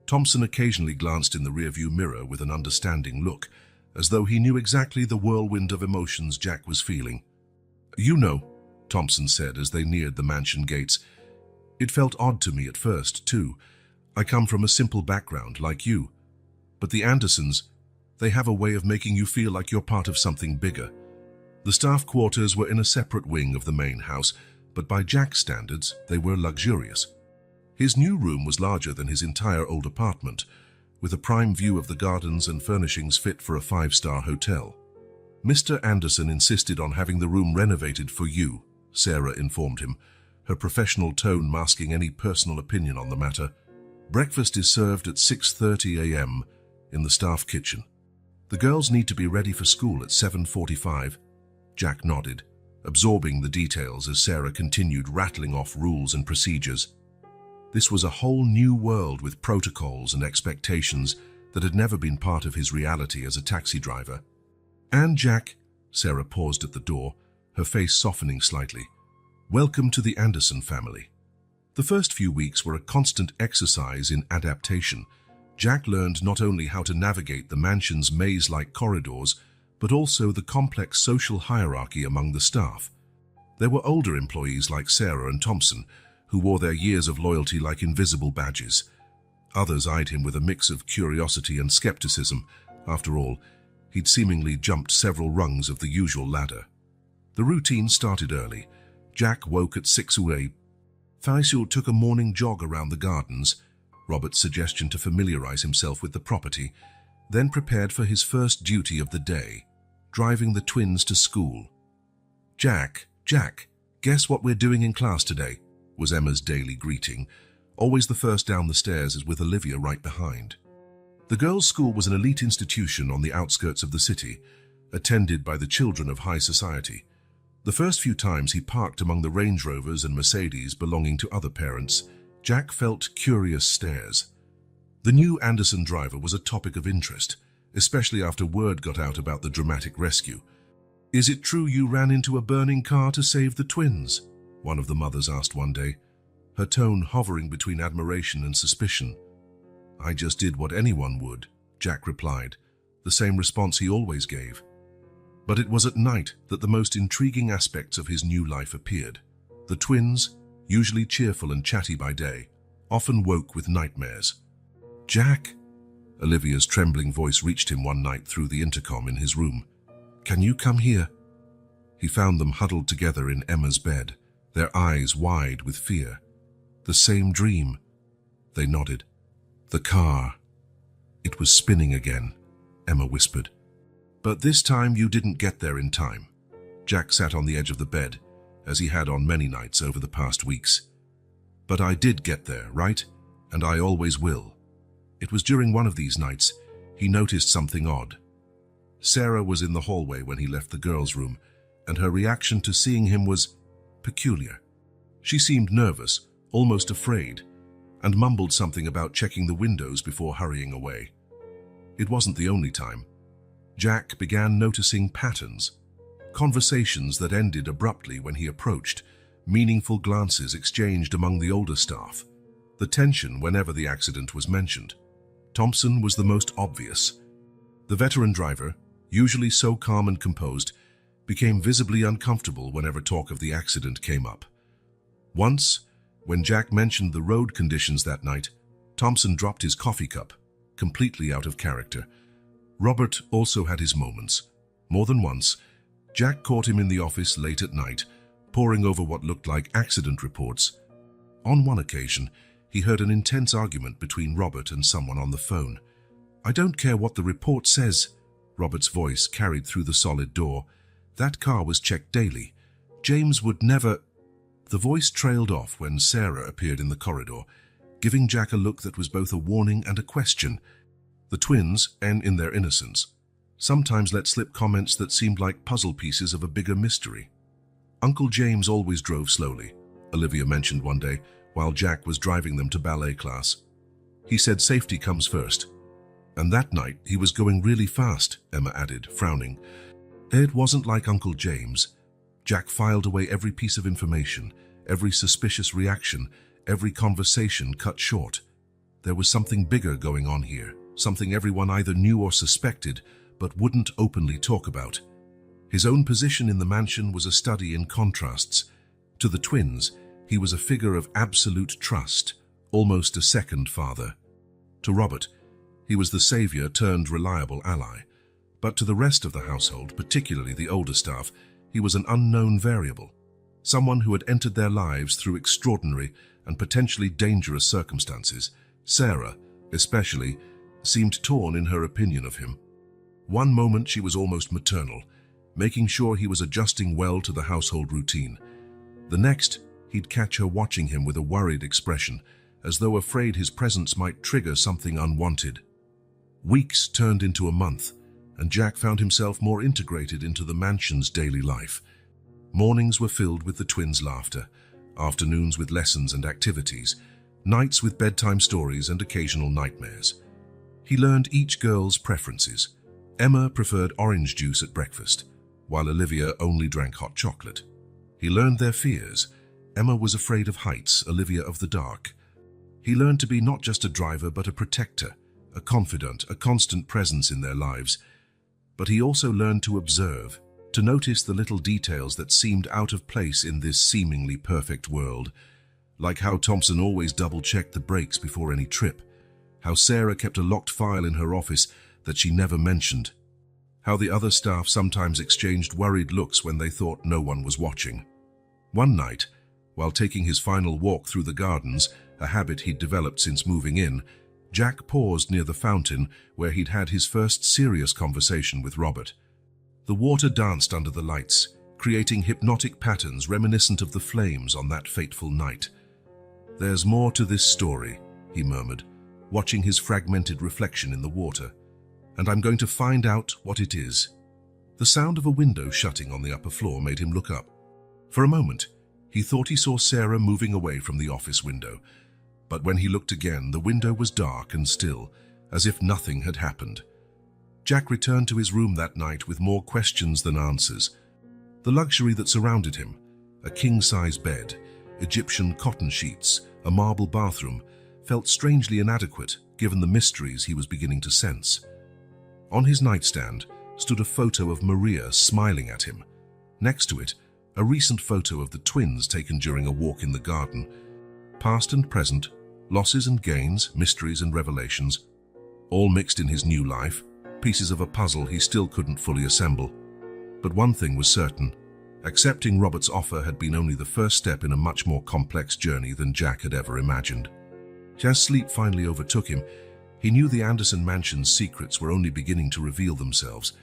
Thompson occasionally glanced in the rearview mirror with an understanding look, as though he knew exactly the whirlwind of emotions Jack was feeling. "You know," Thompson said as they neared the mansion gates, "it felt odd to me at first, too. I come from a simple background, like you. But the Andersons, they have a way of making you feel like you're part of something bigger." The staff quarters were in a separate wing of the main house, but by Jack's standards, they were luxurious. His new room was larger than his entire old apartment, with a prime view of the gardens and furnishings fit for a 5-star hotel. "Mr. Anderson insisted on having the room renovated for you," Sarah informed him, her professional tone masking any personal opinion on the matter. "Breakfast is served at 6:30 a.m. in the staff kitchen. The girls need to be ready for school at 7:45. Jack nodded, absorbing the details as Sarah continued rattling off rules and procedures. This was a whole new world with protocols and expectations that had never been part of his reality as a taxi driver. "And Jack," Sarah paused at the door, her face softening slightly, "welcome to the Anderson family." The first few weeks were a constant exercise in adaptation. Jack learned not only how to navigate the mansion's maze-like corridors, but also the complex social hierarchy among the staff. There were older employees like Sarah and Thompson, who wore their years of loyalty like invisible badges. Others eyed him with a mix of curiosity and skepticism. After all, he'd seemingly jumped several rungs of the usual ladder. The routine started early. Jack woke at 6:08. Faisal took a morning jog around the gardens, Robert's suggestion to familiarize himself with the property, then prepared for his first duty of the day, driving the twins to school. Jack, guess what we're doing in class today?" was Emma's daily greeting, always the first down the stairs with Olivia right behind. The girls' school was an elite institution on the outskirts of the city, attended by the children of high society. The first few times he parked among the Range Rovers and Mercedes belonging to other parents, Jack felt curious stares. The new Anderson driver was a topic of interest, especially after word got out about the dramatic rescue. "Is it true you ran into a burning car to save the twins?" one of the mothers asked one day, her tone hovering between admiration and suspicion. "I just did what anyone would," Jack replied, the same response he always gave. But it was at night that the most intriguing aspects of his new life appeared. The twins, usually cheerful and chatty by day, often woke with nightmares. "Jack," Olivia's trembling voice reached him one night through the intercom in his room. "Can you come here?" He found them huddled together in Emma's bed, their eyes wide with fear. "The same dream?" They nodded. "The car. It was spinning again," Emma whispered. "But this time you didn't get there in time." Jack sat on the edge of the bed, as he had on many nights over the past weeks. "But I did get there, right? And I always will." It was during one of these nights he noticed something odd. Sarah was in the hallway when he left the girls' room, and her reaction to seeing him was peculiar. She seemed nervous, almost afraid, and mumbled something about checking the windows before hurrying away. It wasn't the only time. Jack began noticing patterns, conversations that ended abruptly when he approached, meaningful glances exchanged among the older staff, the tension whenever the accident was mentioned. Thompson was the most obvious. The veteran driver, usually so calm and composed, became visibly uncomfortable whenever talk of the accident came up. Once, when Jack mentioned the road conditions that night, Thompson dropped his coffee cup, completely out of character. Robert also had his moments. More than once, Jack caught him in the office late at night, poring over what looked like accident reports. On one occasion, he heard an intense argument between Robert and someone on the phone. "I don't care what the report says," Robert's voice carried through the solid door. "That car was checked daily. James would never—" The voice trailed off when Sarah appeared in the corridor, giving Jack a look that was both a warning and a question. The twins, and in their innocence, sometimes let slip comments that seemed like puzzle pieces of a bigger mystery. "Uncle James always drove slowly," Olivia mentioned one day while Jack was driving them to ballet class. "He said safety comes first. And that night he was going really fast," Emma added, frowning. "It wasn't like Uncle James." Jack filed away every piece of information, every suspicious reaction, every conversation cut short. There was something bigger going on here, something everyone either knew or suspected, but wouldn't openly talk about. His own position in the mansion was a study in contrasts. To the twins, he was a figure of absolute trust, almost a second father. To Robert, he was the savior turned reliable ally. But to the rest of the household, particularly the older staff, he was an unknown variable, someone who had entered their lives through extraordinary and potentially dangerous circumstances. Sarah, especially, seemed torn in her opinion of him. One moment she was almost maternal, making sure he was adjusting well to the household routine. The next, he'd catch her watching him with a worried expression, as though afraid his presence might trigger something unwanted. Weeks turned into a month, and Jack found himself more integrated into the mansion's daily life. Mornings were filled with the twins' laughter, afternoons with lessons and activities, nights with bedtime stories and occasional nightmares. He learned each girl's preferences. Emma preferred orange juice at breakfast, while Olivia only drank hot chocolate. He learned their fears. Emma was afraid of heights, Olivia of the dark. He learned to be not just a driver but a protector, a confidant, a constant presence in their lives. But he also learned to observe, to notice the little details that seemed out of place in this seemingly perfect world, like how Thompson always double-checked the brakes before any trip, how Sarah kept a locked file in her office that she never mentioned, how the other staff sometimes exchanged worried looks when they thought no one was watching. One night, while taking his final walk through the gardens, a habit he'd developed since moving in, Jack paused near the fountain where he'd had his first serious conversation with Robert. The water danced under the lights, creating hypnotic patterns reminiscent of the flames on that fateful night. "There's more to this story," he murmured, watching his fragmented reflection in the water. "And I'm going to find out what it is." The sound of a window shutting on the upper floor made him look up. For a moment, he thought he saw Sarah moving away from the office window. But when he looked again, the window was dark and still, as if nothing had happened. Jack returned to his room that night with more questions than answers. The luxury that surrounded him, a king-size bed, Egyptian cotton sheets, a marble bathroom, felt strangely inadequate given the mysteries he was beginning to sense. On his nightstand stood a photo of Maria smiling at him. Next to it, a recent photo of the twins taken during a walk in the garden. Past and present, losses and gains, mysteries and revelations, all mixed in his new life, pieces of a puzzle he still couldn't fully assemble. But one thing was certain: accepting Robert's offer had been only the first step in a much more complex journey than Jack had ever imagined. As sleep finally overtook him, he knew the Anderson mansion's secrets were only beginning to reveal themselves.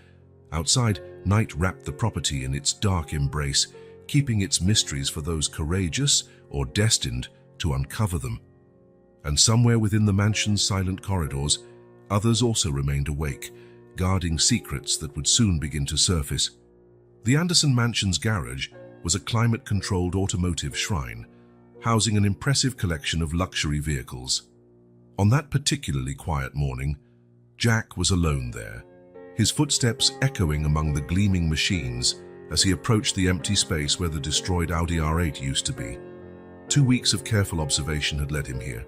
Outside, night wrapped the property in its dark embrace, keeping its mysteries for those courageous or destined to uncover them. And somewhere within the mansion's silent corridors, others also remained awake, guarding secrets that would soon begin to surface. The Anderson mansion's garage was a climate-controlled automotive shrine, housing an impressive collection of luxury vehicles. On that particularly quiet morning, Jack was alone there, his footsteps echoing among the gleaming machines as he approached the empty space where the destroyed Audi R8 used to be. 2 weeks of careful observation had led him here.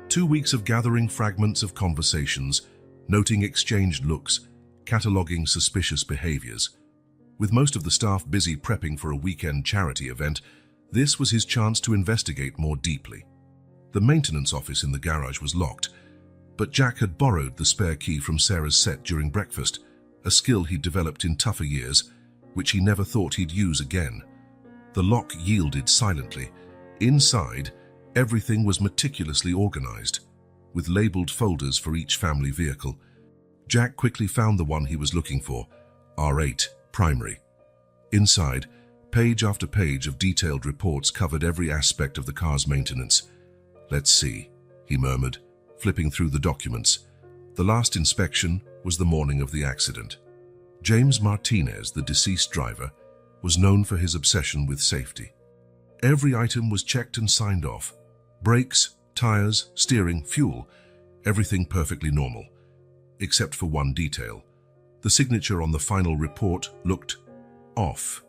2 weeks of gathering fragments of conversations, noting exchanged looks, cataloging suspicious behaviors. With most of the staff busy prepping for a weekend charity event, this was his chance to investigate more deeply. The maintenance office in the garage was locked, but Jack had borrowed the spare key from Sarah's set during breakfast, a skill he'd developed in tougher years, which he never thought he'd use again. The lock yielded silently. Inside, everything was meticulously organized, with labeled folders for each family vehicle. Jack quickly found the one he was looking for, R8 Primary. Inside, page after page of detailed reports covered every aspect of the car's maintenance. "Let's see," he murmured, flipping through the documents. The last inspection was the morning of the accident. James Martinez, the deceased driver, was known for his obsession with safety. Every item was checked and signed off. Brakes, tires, steering, fuel, everything perfectly normal, except for one detail. The signature on the final report looked off.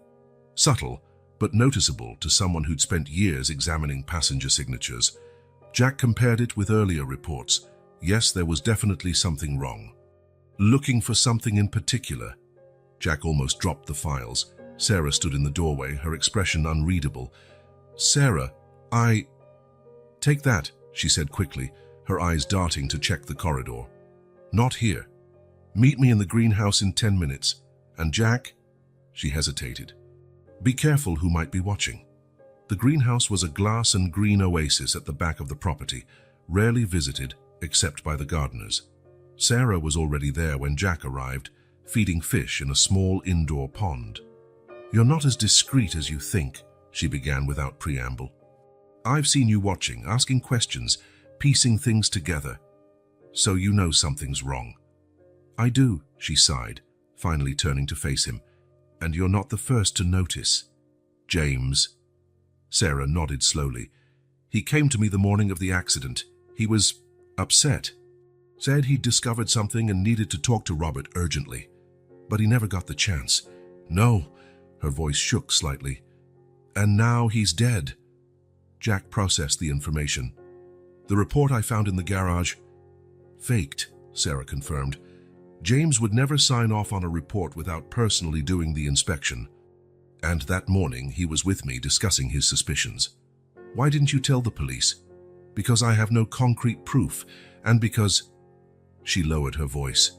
Subtle, but noticeable to someone who'd spent years examining passenger signatures. Jack compared it with earlier reports. Yes, there was definitely something wrong. Looking for something in particular. Jack almost dropped the files. Sarah stood in the doorway, her expression unreadable. "Sarah, Take that," she said quickly, her eyes darting to check the corridor. "Not here. Meet me in the greenhouse in 10 minutes. And Jack," she hesitated, "be careful who might be watching." The greenhouse was a glass and green oasis at the back of the property, rarely visited except by the gardeners. Sarah was already there when Jack arrived, feeding fish in a small indoor pond. "You're not as discreet as you think," she began without preamble. "I've seen you watching, asking questions, piecing things together. So you know something's wrong." "I do," she sighed, finally turning to face him. "And you're not the first to notice." "James." Sarah nodded slowly. "He came to me the morning of the accident. He was upset. Said he'd discovered something and needed to talk to Robert urgently. But he never got the chance." "No," her voice shook slightly. "And now he's dead." Jack processed the information. "The report I found in the garage..." "Faked," Sarah confirmed. "James would never sign off on a report without personally doing the inspection. And that morning he was with me discussing his suspicions. Why didn't you tell the police?" "Because I have no concrete proof, and because..." She lowered her voice.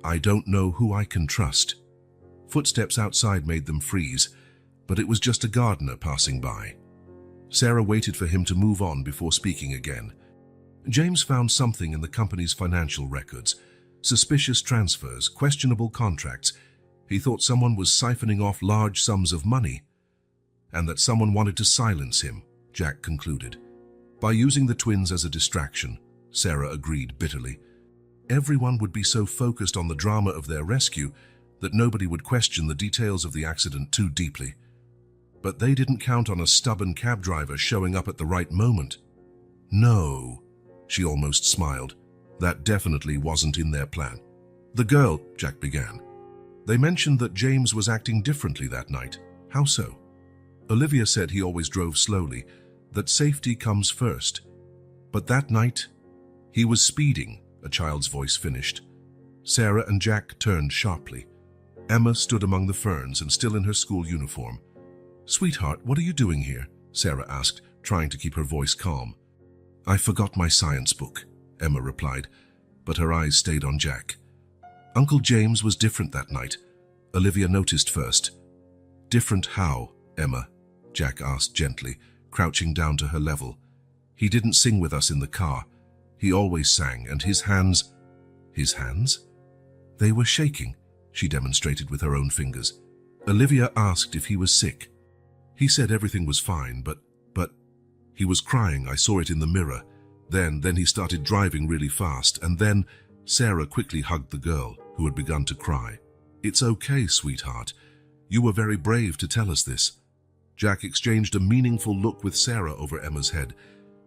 "I don't know who I can trust." Footsteps outside made them freeze, but it was just a gardener passing by. Sarah waited for him to move on before speaking again. James found something in the company's financial records. Suspicious transfers, questionable contracts. He thought someone was siphoning off large sums of money. And that someone wanted to silence him, Jack concluded. By using the twins as a distraction, Sarah agreed bitterly. Everyone would be so focused on the drama of their rescue that nobody would question the details of the accident too deeply. But they didn't count on a stubborn cab driver showing up at the right moment. No, she almost smiled. That definitely wasn't in their plan. The girl, Jack began. They mentioned that James was acting differently that night. How so? Olivia said he always drove slowly, that safety comes first. But that night, he was speeding, a child's voice finished. Sarah and Jack turned sharply. Emma stood among the ferns and still in her school uniform. "Sweetheart, what are you doing here?" Sarah asked, trying to keep her voice calm. "I forgot my science book," Emma replied, but her eyes stayed on Jack. Uncle James was different that night, Olivia noticed first. "Different how, Emma?" Jack asked gently, crouching down to her level. "He didn't sing with us in the car. He always sang, and his hands..." "His hands?" "They were shaking," she demonstrated with her own fingers. Olivia asked if he was sick. "He said everything was fine, but he was crying. I saw it in the mirror. Then he started driving really fast, and then..." Sarah quickly hugged the girl, who had begun to cry. "It's okay, sweetheart. You were very brave to tell us this." Jack exchanged a meaningful look with Sarah over Emma's head.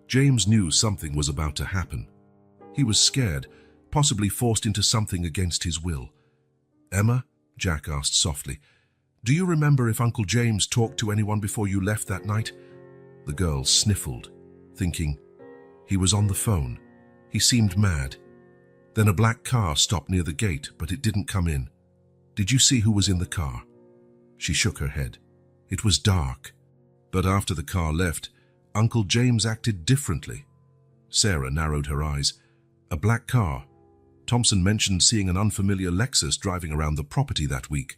James knew something was about to happen. He was scared, possibly forced into something against his will. "Emma," Jack asked softly, "do you remember if Uncle James talked to anyone before you left that night?" The girl sniffled, thinking, "He was on the phone. He seemed mad. Then a black car stopped near the gate, but it didn't come in. Did you see who was in the car?" She shook her head. "It was dark. But after the car left, Uncle James acted differently." Sarah narrowed her eyes. "A black car. Thompson mentioned seeing an unfamiliar Lexus driving around the property that week."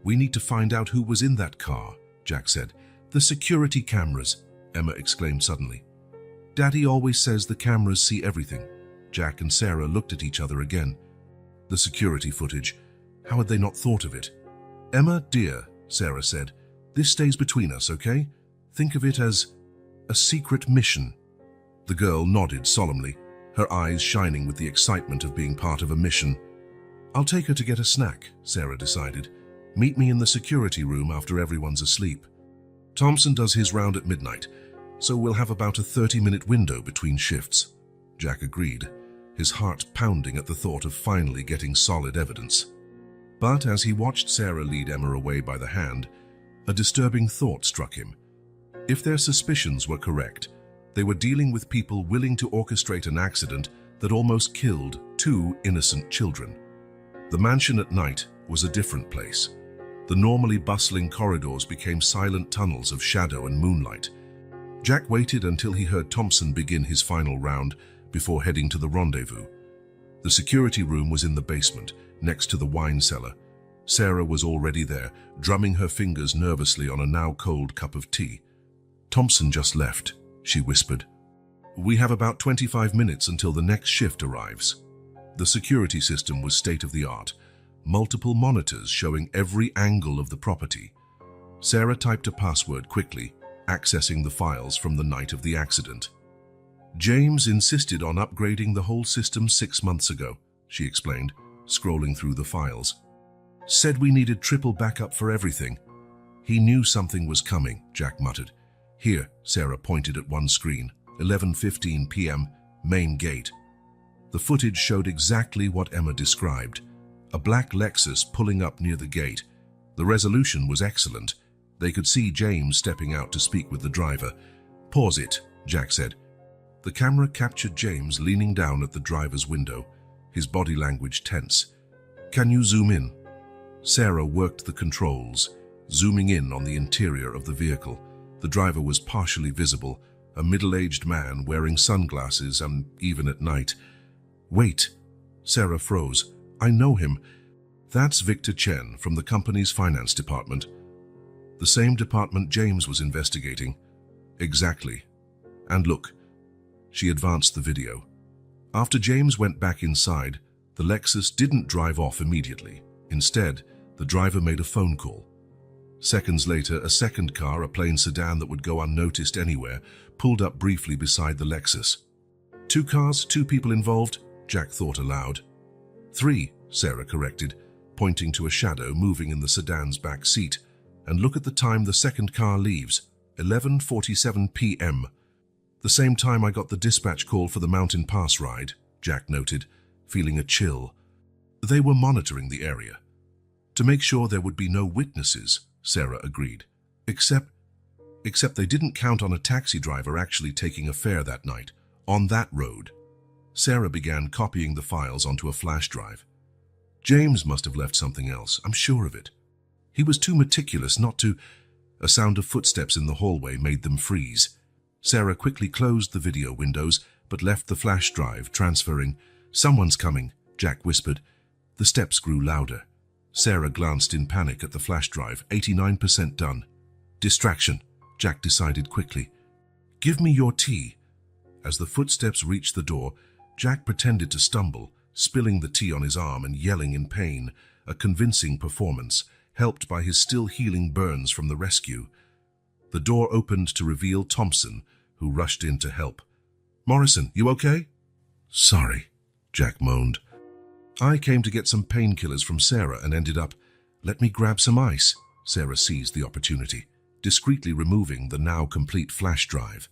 "We need to find out who was in that car," Jack said. "The security cameras," Emma exclaimed suddenly. "Daddy always says the cameras see everything." Jack and Sarah looked at each other again. The security footage. How had they not thought of it? "Emma, dear," Sarah said, "this stays between us, okay? Think of it as a secret mission." The girl nodded solemnly, her eyes shining with the excitement of being part of a mission. "I'll take her to get a snack," Sarah decided. "Meet me in the security room after everyone's asleep. Thompson does his round at midnight, so we'll have about a 30-minute window between shifts." Jack agreed, his heart pounding at the thought of finally getting solid evidence. But as he watched Sarah lead Emma away by the hand, a disturbing thought struck him. If their suspicions were correct, they were dealing with people willing to orchestrate an accident that almost killed 2 innocent children. The mansion at night was a different place. The normally bustling corridors became silent tunnels of shadow and moonlight. Jack waited until he heard Thompson begin his final round before heading to the rendezvous. The security room was in the basement, next to the wine cellar. Sarah was already there, drumming her fingers nervously on a now cold cup of tea. "Thompson just left," she whispered. "We have about 25 minutes until the next shift arrives." The security system was state-of-the-art, multiple monitors showing every angle of the property. Sarah typed a password quickly, accessing the files from the night of the accident. "James insisted on upgrading the whole system 6 months ago," she explained, scrolling through the files. "Said we needed triple backup for everything." "He knew something was coming," Jack muttered. "Here," Sarah pointed at one screen, 11:15 p.m., main gate. The footage showed exactly what Emma described, a black Lexus pulling up near the gate. The resolution was excellent. They could see James stepping out to speak with the driver. "Pause it," Jack said. The camera captured James leaning down at the driver's window, his body language tense. "Can you zoom in?" Sarah worked the controls, zooming in on the interior of the vehicle. The driver was partially visible, a middle-aged man wearing sunglasses and even at night. "Wait," Sarah froze. "I know him. That's Victor Chen from the company's finance department." "The same department James was investigating." "Exactly. And look." She advanced the video. After James went back inside, the Lexus didn't drive off immediately. Instead, the driver made a phone call. Seconds later, a second car, a plain sedan that would go unnoticed anywhere, pulled up briefly beside the Lexus. 2 cars, 2 people involved, Jack thought aloud. 3, Sarah corrected, pointing to a shadow moving in the sedan's back seat. And look at the time the second car leaves, 11:47 p.m. The same time I got the dispatch call for the Mountain Pass ride, Jack noted, feeling a chill. They were monitoring the area. To make sure there would be no witnesses, Sarah agreed. Except they didn't count on a taxi driver actually taking a fare that night, on that road. Sarah began copying the files onto a flash drive. James must have left something else, I'm sure of it. He was too meticulous not to... A sound of footsteps in the hallway made them freeze. Sarah quickly closed the video windows, but left the flash drive, transferring. "Someone's coming," Jack whispered. The steps grew louder. Sarah glanced in panic at the flash drive, 89% done. Distraction, Jack decided quickly. "Give me your tea." As the footsteps reached the door, Jack pretended to stumble, spilling the tea on his arm and yelling in pain, a convincing performance, helped by his still healing burns from the rescue. The door opened to reveal Thompson, who rushed in to help. "Morrison, you okay?" "Sorry," Jack moaned. "I came to get some painkillers from Sarah and ended up... Let me grab some ice." Sarah seized the opportunity, discreetly removing the now complete flash drive.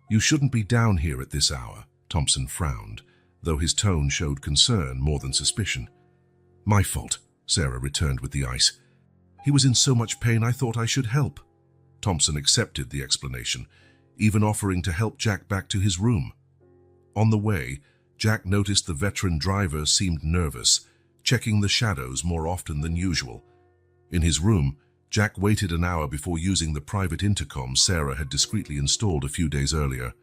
"You shouldn't be down here at this hour," Thompson frowned, though his tone showed concern more than suspicion. "My fault," Sarah returned with the ice. "He was in so much pain I thought I should help." Thompson accepted the explanation, even offering to help Jack back to his room. On the way, Jack noticed the veteran driver seemed nervous, checking the shadows more often than usual. In his room, Jack waited an hour before using the private intercom Sarah had discreetly installed a few days earlier.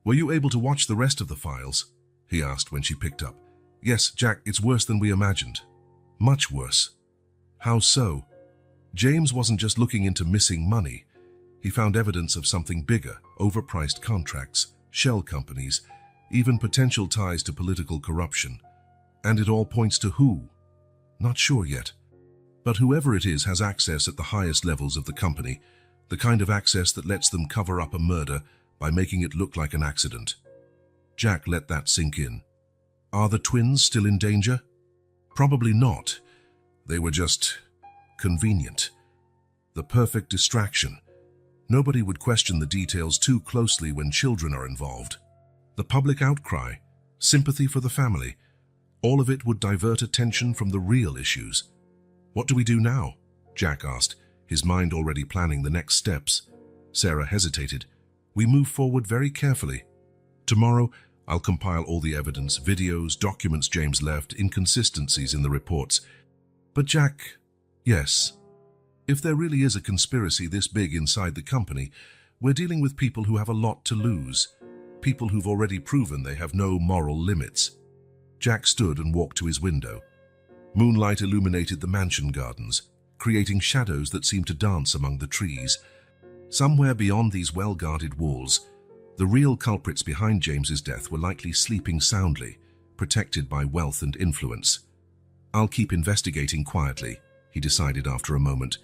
"Were you able to watch the rest of the files?" he asked when she picked up. "Yes, Jack, it's worse than we imagined." "Much worse." "How so?" "James wasn't just looking into missing money. He found evidence of something bigger, overpriced contracts, shell companies, even potential ties to political corruption. And it all points to who? Not sure yet. But whoever it is has access at the highest levels of the company, the kind of access that lets them cover up a murder by making it look like an accident." Jack let that sink in. "Are the twins still in danger?" "Probably not. They were just convenient. The perfect distraction. Nobody would question the details too closely when children are involved. The public outcry, sympathy for the family, all of it would divert attention from the real issues." "What do we do now?" Jack asked, his mind already planning the next steps. Sarah hesitated. "We move forward very carefully. Tomorrow, I'll compile all the evidence, videos, documents James left, inconsistencies in the reports. But Jack, yes, if there really is a conspiracy this big inside the company, we're dealing with people who have a lot to lose, people who've already proven they have no moral limits." Jack stood and walked to his window. Moonlight illuminated the mansion gardens, creating shadows that seemed to dance among the trees. Somewhere beyond these well-guarded walls, the real culprits behind James's death were likely sleeping soundly, protected by wealth and influence. "I'll keep investigating quietly," he decided after a moment.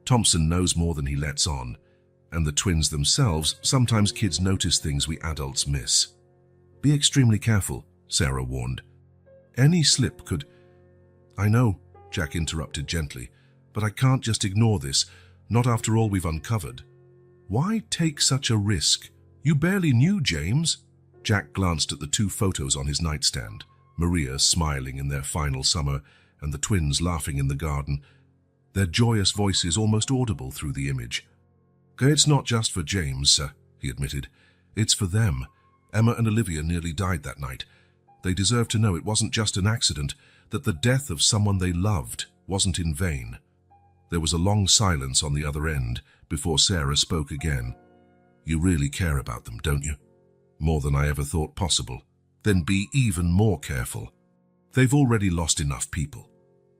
"Thompson knows more than he lets on, and the twins themselves, sometimes kids notice things we adults miss." "Be extremely careful," Sarah warned. "Any slip could..." "I know," Jack interrupted gently, "but I can't just ignore this, not after all we've uncovered." "Why take such a risk? You barely knew James." Jack glanced at the 2 photos on his nightstand, Maria smiling in their final summer and the twins laughing in the garden, their joyous voices almost audible through the image. "It's not just for James, sir," he admitted. "It's for them. Emma and Olivia nearly died that night. They deserve to know it wasn't just an accident, that the death of someone they loved wasn't in vain." There was a long silence on the other end before Sarah spoke again. "You really care about them, don't you? More than I ever thought possible. Then be even more careful. They've already lost enough people."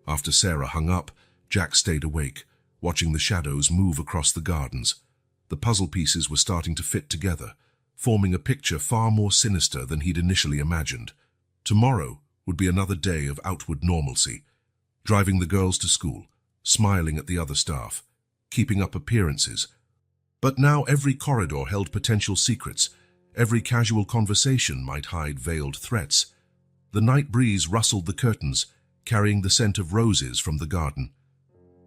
After Sarah hung up, Jack stayed awake, watching the shadows move across the gardens. The puzzle pieces were starting to fit together, forming a picture far more sinister than he'd initially imagined. Tomorrow would be another day of outward normalcy, driving the girls to school, smiling at the other staff, keeping up appearances. But now every corridor held potential secrets. Every casual conversation might hide veiled threats. The night breeze rustled the curtains, carrying the scent of roses from the garden.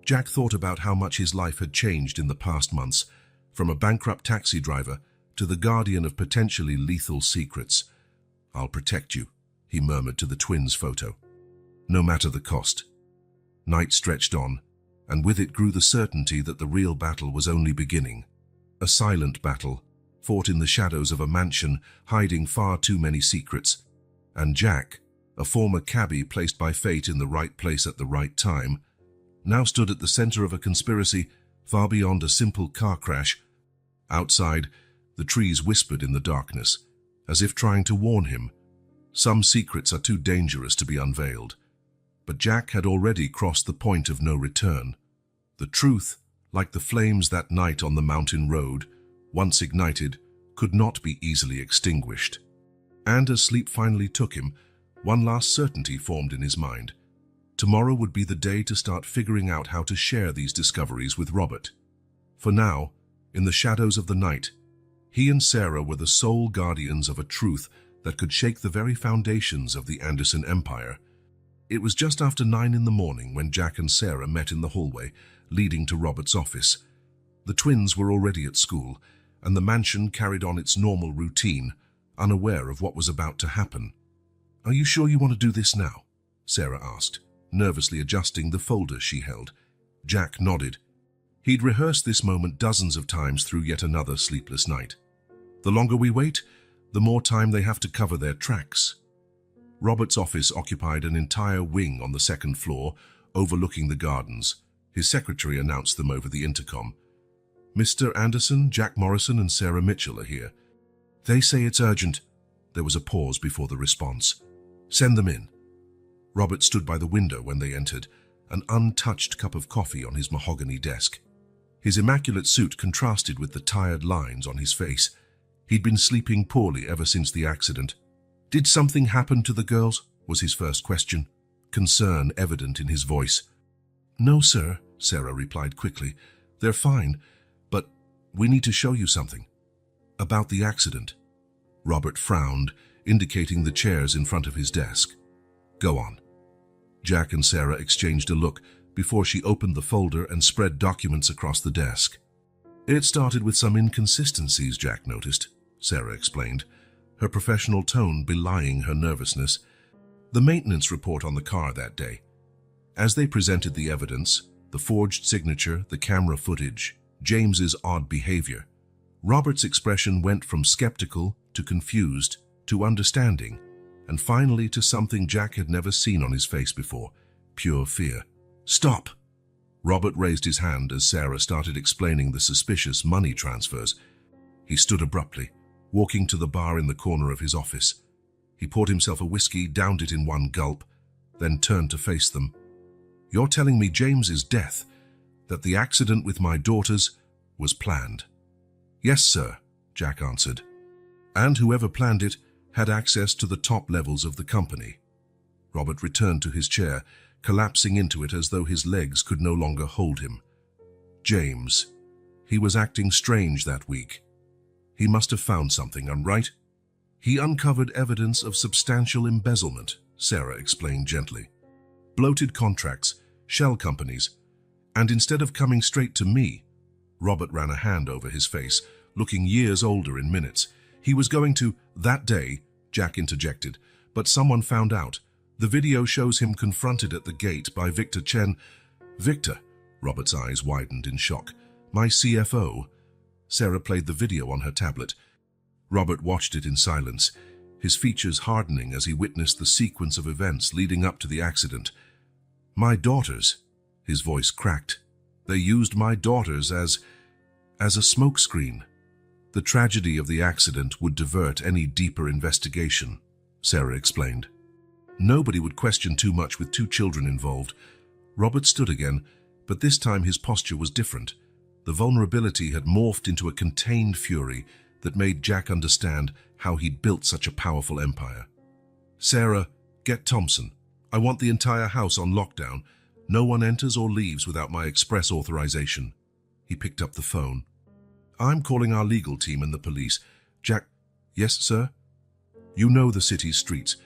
Jack thought about how much his life had changed in the past months, from a bankrupt taxi driver to the guardian of potentially lethal secrets. "I'll protect you," he murmured to the twins' photo. "No matter the cost." Night stretched on, and with it grew the certainty that the real battle was only beginning. A silent battle, fought in the shadows of a mansion hiding far too many secrets. And Jack, a former cabbie placed by fate in the right place at the right time, now stood at the center of a conspiracy far beyond a simple car crash. Outside, the trees whispered in the darkness, as if trying to warn him. Some secrets are too dangerous to be unveiled. But Jack had already crossed the point of no return. The truth, like the flames that night on the mountain road, once ignited, could not be easily extinguished. And as sleep finally took him, one last certainty formed in his mind. Tomorrow would be the day to start figuring out how to share these discoveries with Robert. For now, in the shadows of the night, he and Sarah were the sole guardians of a truth that could shake the very foundations of the Anderson empire. It was just after 9 in the morning when Jack and Sarah met in the hallway leading to Robert's office. The twins were already at school, and the mansion carried on its normal routine, unaware of what was about to happen. "Are you sure you want to do this now?" Sarah asked, nervously adjusting the folder she held. Jack nodded. He'd rehearsed this moment dozens of times through yet another sleepless night. The longer we wait, the more time they have to cover their tracks. Robert's office occupied an entire wing on the second floor, overlooking the gardens. His secretary announced them over the intercom. "Mr. Anderson, Jack Morrison, and Sarah Mitchell are here. They say it's urgent." There was a pause before the response. "Send them in." Robert stood by the window when they entered, an untouched cup of coffee on his mahogany desk. His immaculate suit contrasted with the tired lines on his face. He'd been sleeping poorly ever since the accident. "Did something happen to the girls?" was his first question, concern evident in his voice. "No, sir," Sarah replied quickly. "They're fine, but we need to show you something." "About the accident?" Robert frowned, indicating the chairs in front of his desk. "Go on." Jack and Sarah exchanged a look before she opened the folder and spread documents across the desk. "It started with some inconsistencies, Jack noticed," Sarah explained, her professional tone belying her nervousness. "The maintenance report on the car that day. As they presented the evidence, the forged signature, the camera footage, James's odd behavior, Robert's expression went from skeptical to confused to understanding, and finally to something Jack had never seen on his face before, pure fear. "Stop!" Robert raised his hand as Sarah started explaining the suspicious money transfers. He stood abruptly, walking to the bar in the corner of his office. He poured himself a whiskey, downed it in one gulp, then turned to face them. "You're telling me James's death, that the accident with my daughters, was planned?" "Yes, sir," Jack answered. "And whoever planned it had access to the top levels of the company." Robert returned to his chair, collapsing into it as though his legs could no longer hold him. James. He was acting strange that week. He must have found something, I'm right? "He uncovered evidence of substantial embezzlement," Sarah explained gently. "Bloated contracts, shell companies, and instead of coming straight to me," Robert ran a hand over his face, looking years older in minutes. "He was going to, that day," Jack interjected, "but someone found out. The video shows him confronted at the gate by Victor Chen." "Victor?" Robert's eyes widened in shock. "My CFO." Sarah played the video on her tablet. Robert watched it in silence, his features hardening as he witnessed the sequence of events leading up to the accident. "My daughters," his voice cracked. "They used my daughters as a smokescreen." "The tragedy of the accident would divert any deeper investigation," Sarah explained. "Nobody would question too much with 2 children involved." Robert stood again, but this time his posture was different. The vulnerability had morphed into a contained fury that made Jack understand how he'd built such a powerful empire. "Sarah, get Thompson. I want the entire house on lockdown. No one enters or leaves without my express authorization." He picked up the phone. "I'm calling our legal team and the police. Jack..." "Yes, sir?" "You know the city's streets.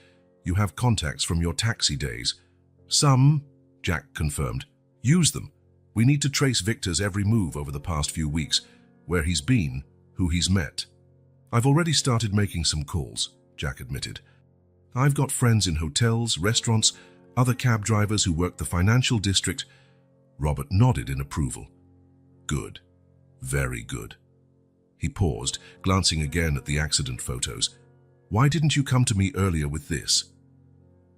You have contacts from your taxi days." "Some," Jack confirmed. "Use them. We need to trace Victor's every move over the past few weeks, where he's been, who he's met." "I've already started making some calls," Jack admitted. "I've got friends in hotels, restaurants, other cab drivers who work the financial district." Robert nodded in approval. "Good. Very good." He paused, glancing again at the accident photos. "Why didn't you come to me earlier with this?"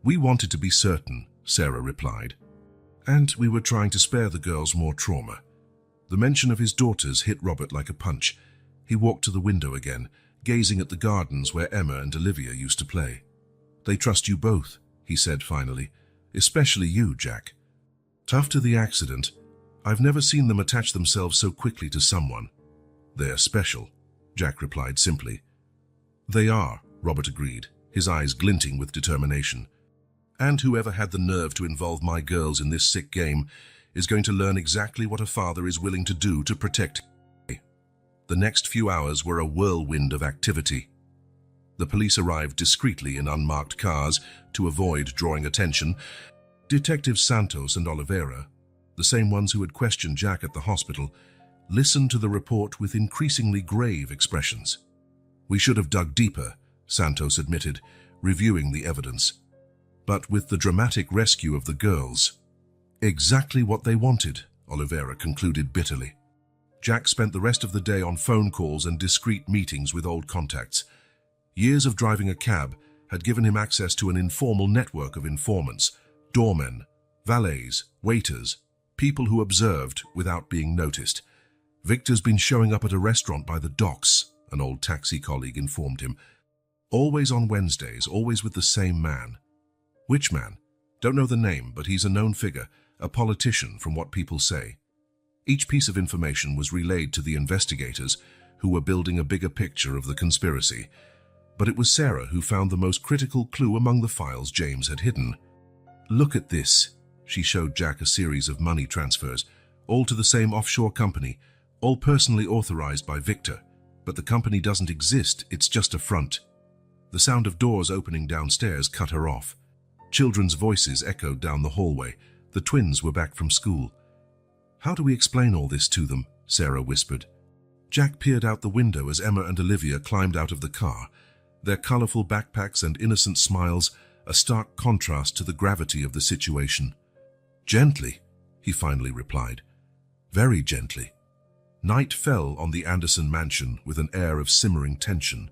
"We wanted to be certain," Sarah replied. "And we were trying to spare the girls more trauma." The mention of his daughters hit Robert like a punch. He walked to the window again, gazing at the gardens where Emma and Olivia used to play. "They trust you both," he said finally. "Especially you, Jack. After the accident, I've never seen them attach themselves so quickly to someone." "They're special," Jack replied simply. "They are," Robert agreed, his eyes glinting with determination. "And whoever had the nerve to involve my girls in this sick game is going to learn exactly what a father is willing to do to protect me." The next few hours were a whirlwind of activity. The police arrived discreetly in unmarked cars to avoid drawing attention. Detectives Santos and Oliveira, the same ones who had questioned Jack at the hospital, listened to the report with increasingly grave expressions. "We should have dug deeper," Santos admitted, reviewing the evidence. "But with the dramatic rescue of the girls..." "Exactly what they wanted," Oliveira concluded bitterly. Jack spent the rest of the day on phone calls and discreet meetings with old contacts. Years of driving a cab had given him access to an informal network of informants, doormen, valets, waiters, people who observed without being noticed. "Victor's been showing up at a restaurant by the docks," an old taxi colleague informed him. "Always on Wednesdays, always with the same man." "Which man?" "Don't know the name, but he's a known figure, a politician from what people say." Each piece of information was relayed to the investigators, who were building a bigger picture of the conspiracy. But it was Sarah who found the most critical clue among the files James had hidden. "Look at this." She showed Jack a series of money transfers, all to the same offshore company, all personally authorized by Victor. But the company doesn't exist, it's just a front. The sound of doors opening downstairs cut her off. Children's voices echoed down the hallway. The twins were back from school. "How do we explain all this to them?" Sarah whispered. Jack peered out the window as Emma and Olivia climbed out of the car, their colorful backpacks and innocent smiles a stark contrast to the gravity of the situation. "Gently," he finally replied. "Very gently." Night fell on the Anderson mansion with an air of simmering tension.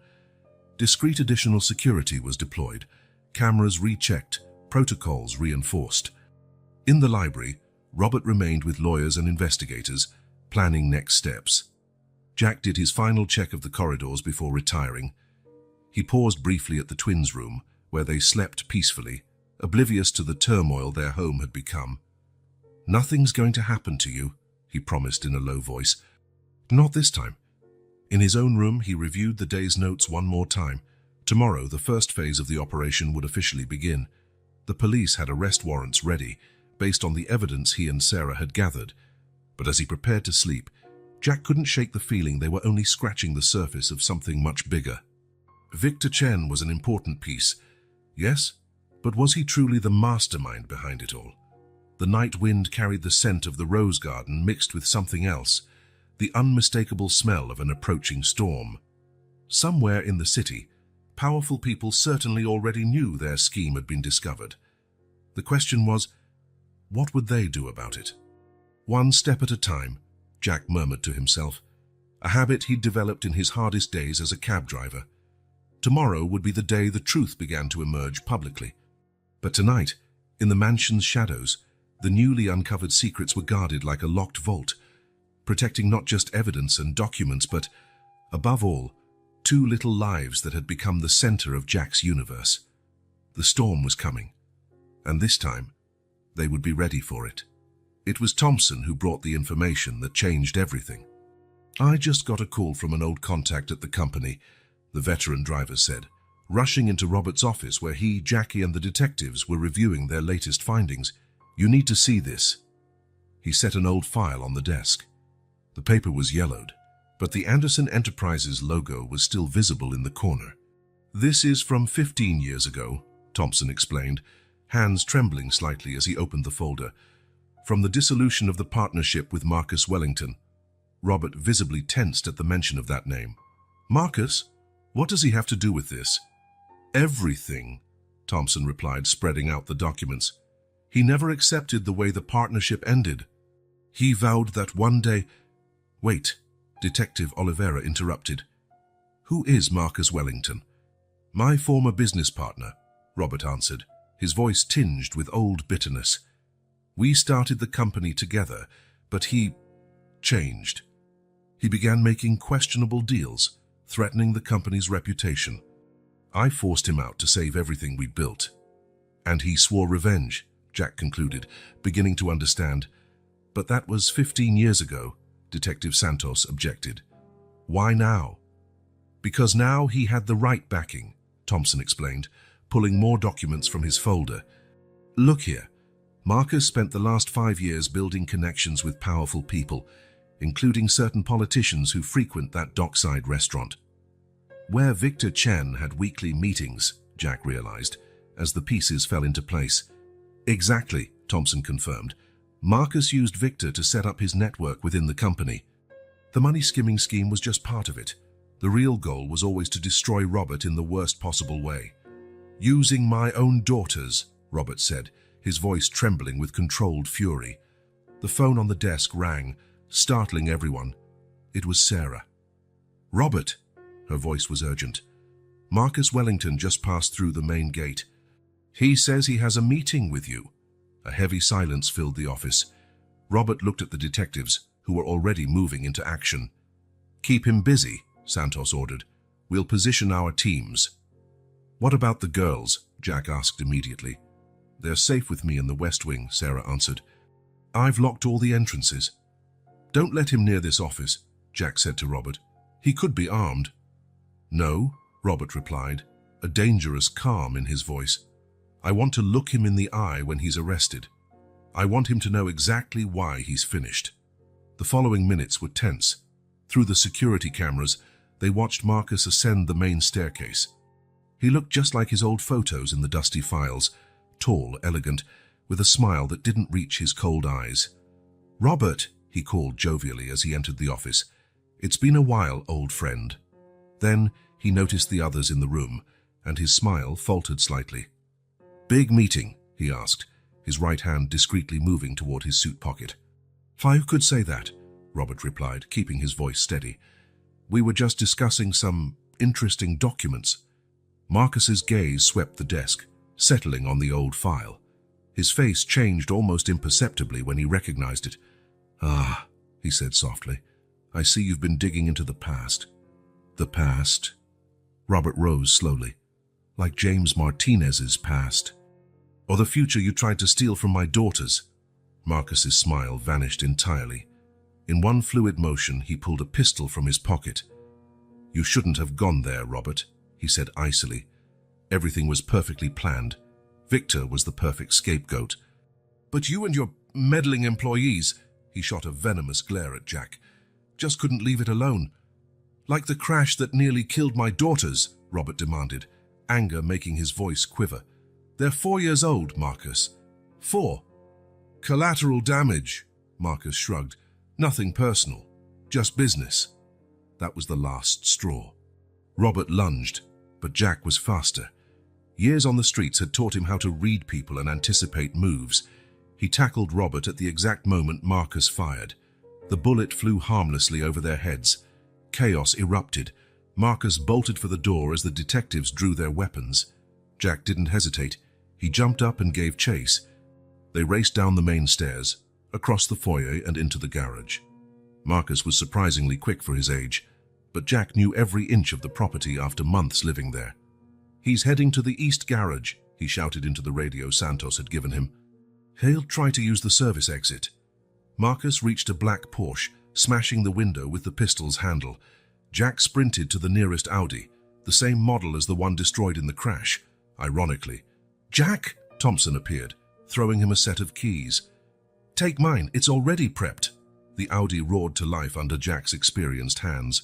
Discreet additional security was deployed, cameras rechecked, protocols reinforced. In the library, Robert remained with lawyers and investigators, planning next steps. Jack did his final check of the corridors before retiring. He paused briefly at the twins' room, where they slept peacefully, oblivious to the turmoil their home had become. "Nothing's going to happen to you," he promised in a low voice. "Not this time." In his own room, he reviewed the day's notes one more time. Tomorrow, the first phase of the operation would officially begin. The police had arrest warrants ready, based on the evidence he and Sarah had gathered. But as he prepared to sleep, Jack couldn't shake the feeling they were only scratching the surface of something much bigger. Victor Chen was an important piece, yes, but was he truly the mastermind behind it all? The night wind carried the scent of the rose garden mixed with something else, the unmistakable smell of an approaching storm. Somewhere in the city, powerful people certainly already knew their scheme had been discovered. The question was, what would they do about it? One step at a time, Jack murmured to himself, a habit he'd developed in his hardest days as a cab driver. Tomorrow would be the day the truth began to emerge publicly. But tonight, in the mansion's shadows, the newly uncovered secrets were guarded like a locked vault, protecting not just evidence and documents, but, above all, two little lives that had become the center of Jack's universe. The storm was coming, and this time, they would be ready for it. It was Thompson who brought the information that changed everything. "I just got a call from an old contact at the company," the veteran driver said, rushing into Robert's office where he, Jackie, and the detectives were reviewing their latest findings. "You need to see this." He set an old file on the desk. The paper was yellowed, but the Anderson Enterprises logo was still visible in the corner. "This is from 15 years ago," Thompson explained, hands trembling slightly as he opened the folder. "From the dissolution of the partnership with Marcus Wellington." Robert visibly tensed at the mention of that name. "Marcus? What does he have to do with this?" "Everything," Thompson replied, spreading out the documents. "He never accepted the way the partnership ended. He vowed that one day—" "Wait," Detective Oliveira interrupted. "Who is Marcus Wellington?" "My former business partner," Robert answered, his voice tinged with old bitterness. "We started the company together, but he changed. He began making questionable deals, threatening the company's reputation. I forced him out to save everything we built. And he swore revenge," Jack concluded, beginning to understand. "But that was 15 years ago," Detective Santos objected. "Why now?" "Because now he had the right backing," Thompson explained, pulling more documents from his folder. "Look here. Marcus spent the last 5 years building connections with powerful people, including certain politicians who frequent that dockside restaurant. Where Victor Chen had weekly meetings," Jack realized, as the pieces fell into place. "Exactly," Thompson confirmed. "Marcus used Victor to set up his network within the company. The money-skimming scheme was just part of it. The real goal was always to destroy Robert in the worst possible way." "Using my own daughters," Robert said, his voice trembling with controlled fury. The phone on the desk rang, startling everyone. It was Sarah. "Robert," her voice was urgent. "Marcus Wellington just passed through the main gate. He says he has a meeting with you." A heavy silence filled the office. Robert looked at the detectives, who were already moving into action. "Keep him busy," Santos ordered. "We'll position our teams." "What about the girls?" Jack asked immediately. "They're safe with me in the West Wing," Sarah answered. "I've locked all the entrances." "Don't let him near this office," Jack said to Robert. "He could be armed." "No," Robert replied, a dangerous calm in his voice. "I want to look him in the eye when he's arrested. I want him to know exactly why he's finished." The following minutes were tense. Through the security cameras, they watched Marcus ascend the main staircase. He looked just like his old photos in the dusty files, tall, elegant, with a smile that didn't reach his cold eyes. "Robert," he called jovially as he entered the office. "It's been a while, old friend." Then he noticed the others in the room, and his smile faltered slightly. "Big meeting?" he asked, his right hand discreetly moving toward his suit pocket. "I could say that," Robert replied, keeping his voice steady. "We were just discussing some interesting documents." Marcus's gaze swept the desk, settling on the old file. His face changed almost imperceptibly when he recognized it. "Ah," he said softly, "I see you've been digging into the past." "The past?" Robert rose slowly. "Like James Martinez's past. Or the future you tried to steal from my daughters." Marcus's smile vanished entirely. In one fluid motion, he pulled a pistol from his pocket. "You shouldn't have gone there, Robert," he said icily. "Everything was perfectly planned. Victor was the perfect scapegoat." "But you and your meddling employees," he shot a venomous glare at Jack, "just couldn't leave it alone. Like the crash that nearly killed my daughters," Robert demanded, anger making his voice quiver. "They're 4 years old, Marcus. 4. "Collateral damage," Marcus shrugged. "Nothing personal, just business." That was the last straw. Robert lunged, but Jack was faster. Years on the streets had taught him how to read people and anticipate moves. He tackled Robert at the exact moment Marcus fired. The bullet flew harmlessly over their heads. Chaos erupted. Marcus bolted for the door as the detectives drew their weapons. Jack didn't hesitate. He jumped up and gave chase. They raced down the main stairs, across the foyer and into the garage. Marcus was surprisingly quick for his age, but Jack knew every inch of the property after months living there. "He's heading to the east garage," he shouted into the radio Santos had given him. "He'll try to use the service exit." Marcus reached a black Porsche, smashing the window with the pistol's handle. Jack sprinted to the nearest Audi, the same model as the one destroyed in the crash, ironically. "Jack!" Thompson appeared, throwing him a set of keys. "Take mine, it's already prepped." The Audi roared to life under Jack's experienced hands.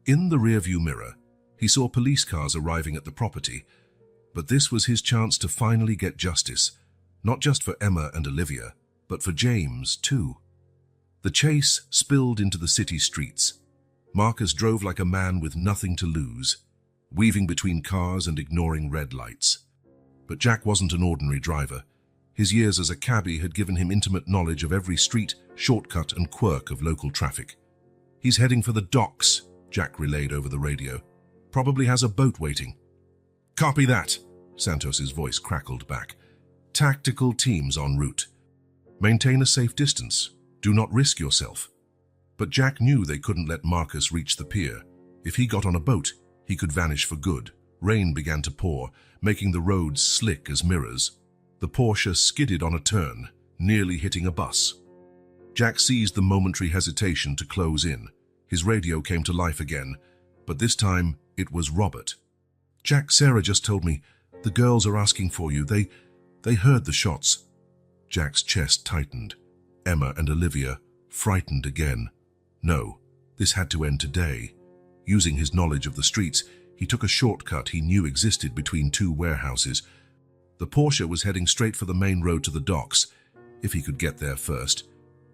In the rearview mirror, he saw police cars arriving at the property, but this was his chance to finally get justice, not just for Emma and Olivia, but for James, too. The chase spilled into the city streets. Marcus drove like a man with nothing to lose, weaving between cars and ignoring red lights. But Jack wasn't an ordinary driver. His years as a cabbie had given him intimate knowledge of every street, shortcut and quirk of local traffic. "He's heading for the docks," Jack relayed over the radio. "Probably has a boat waiting." "Copy that," Santos's voice crackled back. "Tactical teams en route. Maintain a safe distance. Do not risk yourself." But Jack knew they couldn't let Marcus reach the pier. If he got on a boat, he could vanish for good. Rain began to pour, making the roads slick as mirrors. The Porsche skidded on a turn, nearly hitting a bus. Jack seized the momentary hesitation to close in. His radio came to life again, but this time it was Robert. "Jack, Sarah just told me. The girls are asking for you. They heard the shots." Jack's chest tightened. Emma and Olivia, frightened again. No, this had to end today. Using his knowledge of the streets, he took a shortcut he knew existed between two warehouses. The Porsche was heading straight for the main road to the docks, if he could get there first.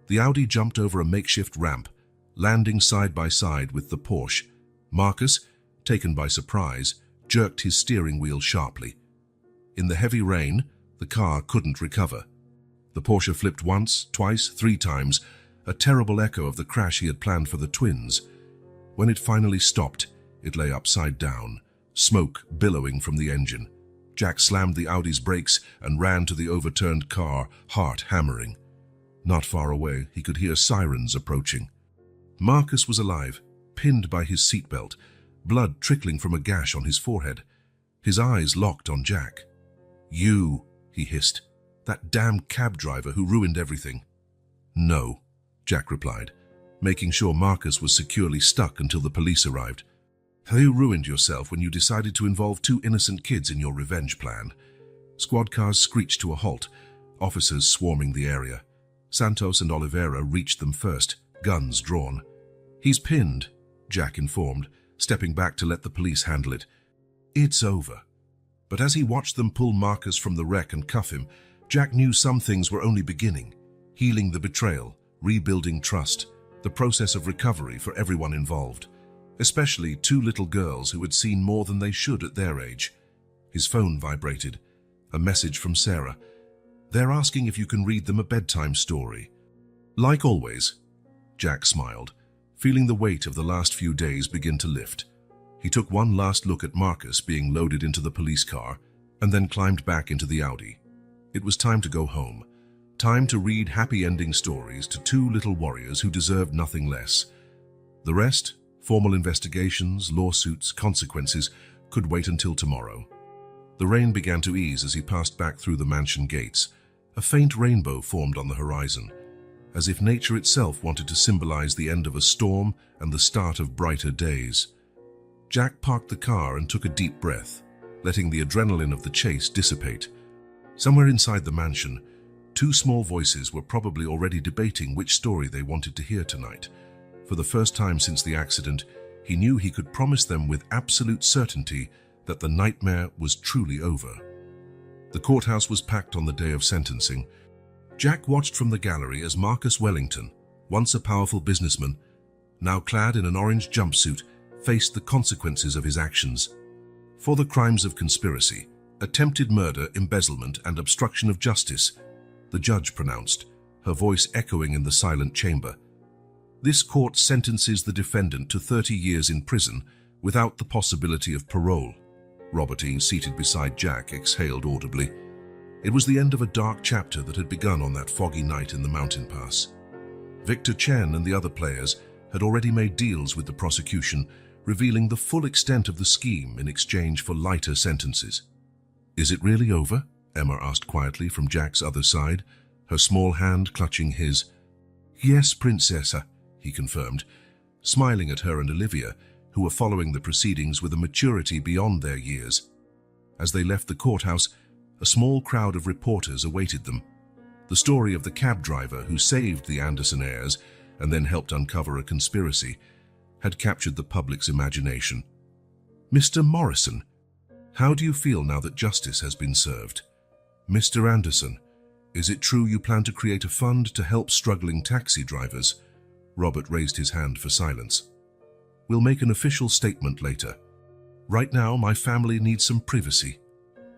The Audi jumped over a makeshift ramp, landing side by side with the Porsche. Marcus, taken by surprise, jerked his steering wheel sharply. In the heavy rain, the car couldn't recover. The Porsche flipped once, twice, 3 times, a terrible echo of the crash he had planned for the twins. When it finally stopped, it lay upside down, smoke billowing from the engine. Jack slammed the Audi's brakes and ran to the overturned car, heart hammering. Not far away, he could hear sirens approaching. Marcus was alive, pinned by his seatbelt, blood trickling from a gash on his forehead. His eyes locked on Jack. "You," he hissed. "That damn cab driver who ruined everything." "No," Jack replied, making sure Marcus was securely stuck until the police arrived. "You ruined yourself when you decided to involve 2 innocent kids in your revenge plan." Squad cars screeched to a halt, officers swarming the area. Santos and Oliveira reached them first, guns drawn. "He's pinned," Jack informed, stepping back to let the police handle it. "It's over." But as he watched them pull Marcus from the wreck and cuff him, Jack knew some things were only beginning. Healing the betrayal, rebuilding trust, the process of recovery for everyone involved. Especially 2 little girls who had seen more than they should at their age. His phone vibrated. A message from Sarah. "They're asking if you can read them a bedtime story." "Like always," Jack smiled, feeling the weight of the last few days begin to lift. He took one last look at Marcus being loaded into the police car, and then climbed back into the Audi. It was time to go home. Time to read happy ending stories to 2 little warriors who deserved nothing less. The rest, formal investigations, lawsuits, consequences, could wait until tomorrow. The rain began to ease as he passed back through the mansion gates. A faint rainbow formed on the horizon, as if nature itself wanted to symbolize the end of a storm and the start of brighter days. Jack parked the car and took a deep breath, letting the adrenaline of the chase dissipate. Somewhere inside the mansion, 2 small voices were probably already debating which story they wanted to hear tonight. For the first time since the accident, he knew he could promise them with absolute certainty that the nightmare was truly over. The courthouse was packed on the day of sentencing. Jack watched from the gallery as Marcus Wellington, once a powerful businessman, now clad in an orange jumpsuit, faced the consequences of his actions. For the crimes of conspiracy, attempted murder, embezzlement, and obstruction of justice, the judge pronounced, her voice echoing in the silent chamber. "This court sentences the defendant to 30 years in prison without the possibility of parole." Robert E., seated beside Jack, exhaled audibly. It was the end of a dark chapter that had begun on that foggy night in the mountain pass. Victor Chen and the other players had already made deals with the prosecution, revealing the full extent of the scheme in exchange for lighter sentences. "Is it really over?" Emma asked quietly from Jack's other side, her small hand clutching his. "Yes, Princessa," he confirmed, smiling at her and Olivia, who were following the proceedings with a maturity beyond their years. As they left the courthouse, a small crowd of reporters awaited them. The story of the cab driver who saved the Anderson heirs and then helped uncover a conspiracy, had captured the public's imagination. "Mr. Morrison, how do you feel now that justice has been served? Mr. Anderson, is it true you plan to create a fund to help struggling taxi drivers?" Robert raised his hand for silence. "We'll make an official statement later. Right now, my family needs some privacy."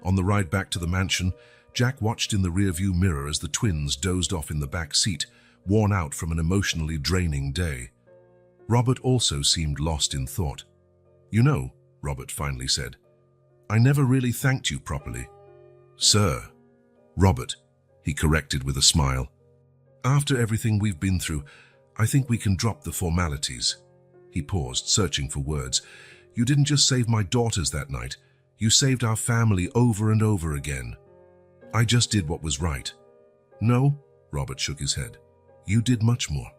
On the ride back to the mansion, Jack watched in the rearview mirror as the twins dozed off in the back seat, worn out from an emotionally draining day. Robert also seemed lost in thought. "You know," Robert finally said, "I never really thanked you properly." "Sir." "Robert," he corrected with a smile. "After everything we've been through, I think we can drop the formalities." He paused, searching for words. "You didn't just save my daughters that night. You saved our family over and over again." "I just did what was right." "No," Robert shook his head. "You did much more,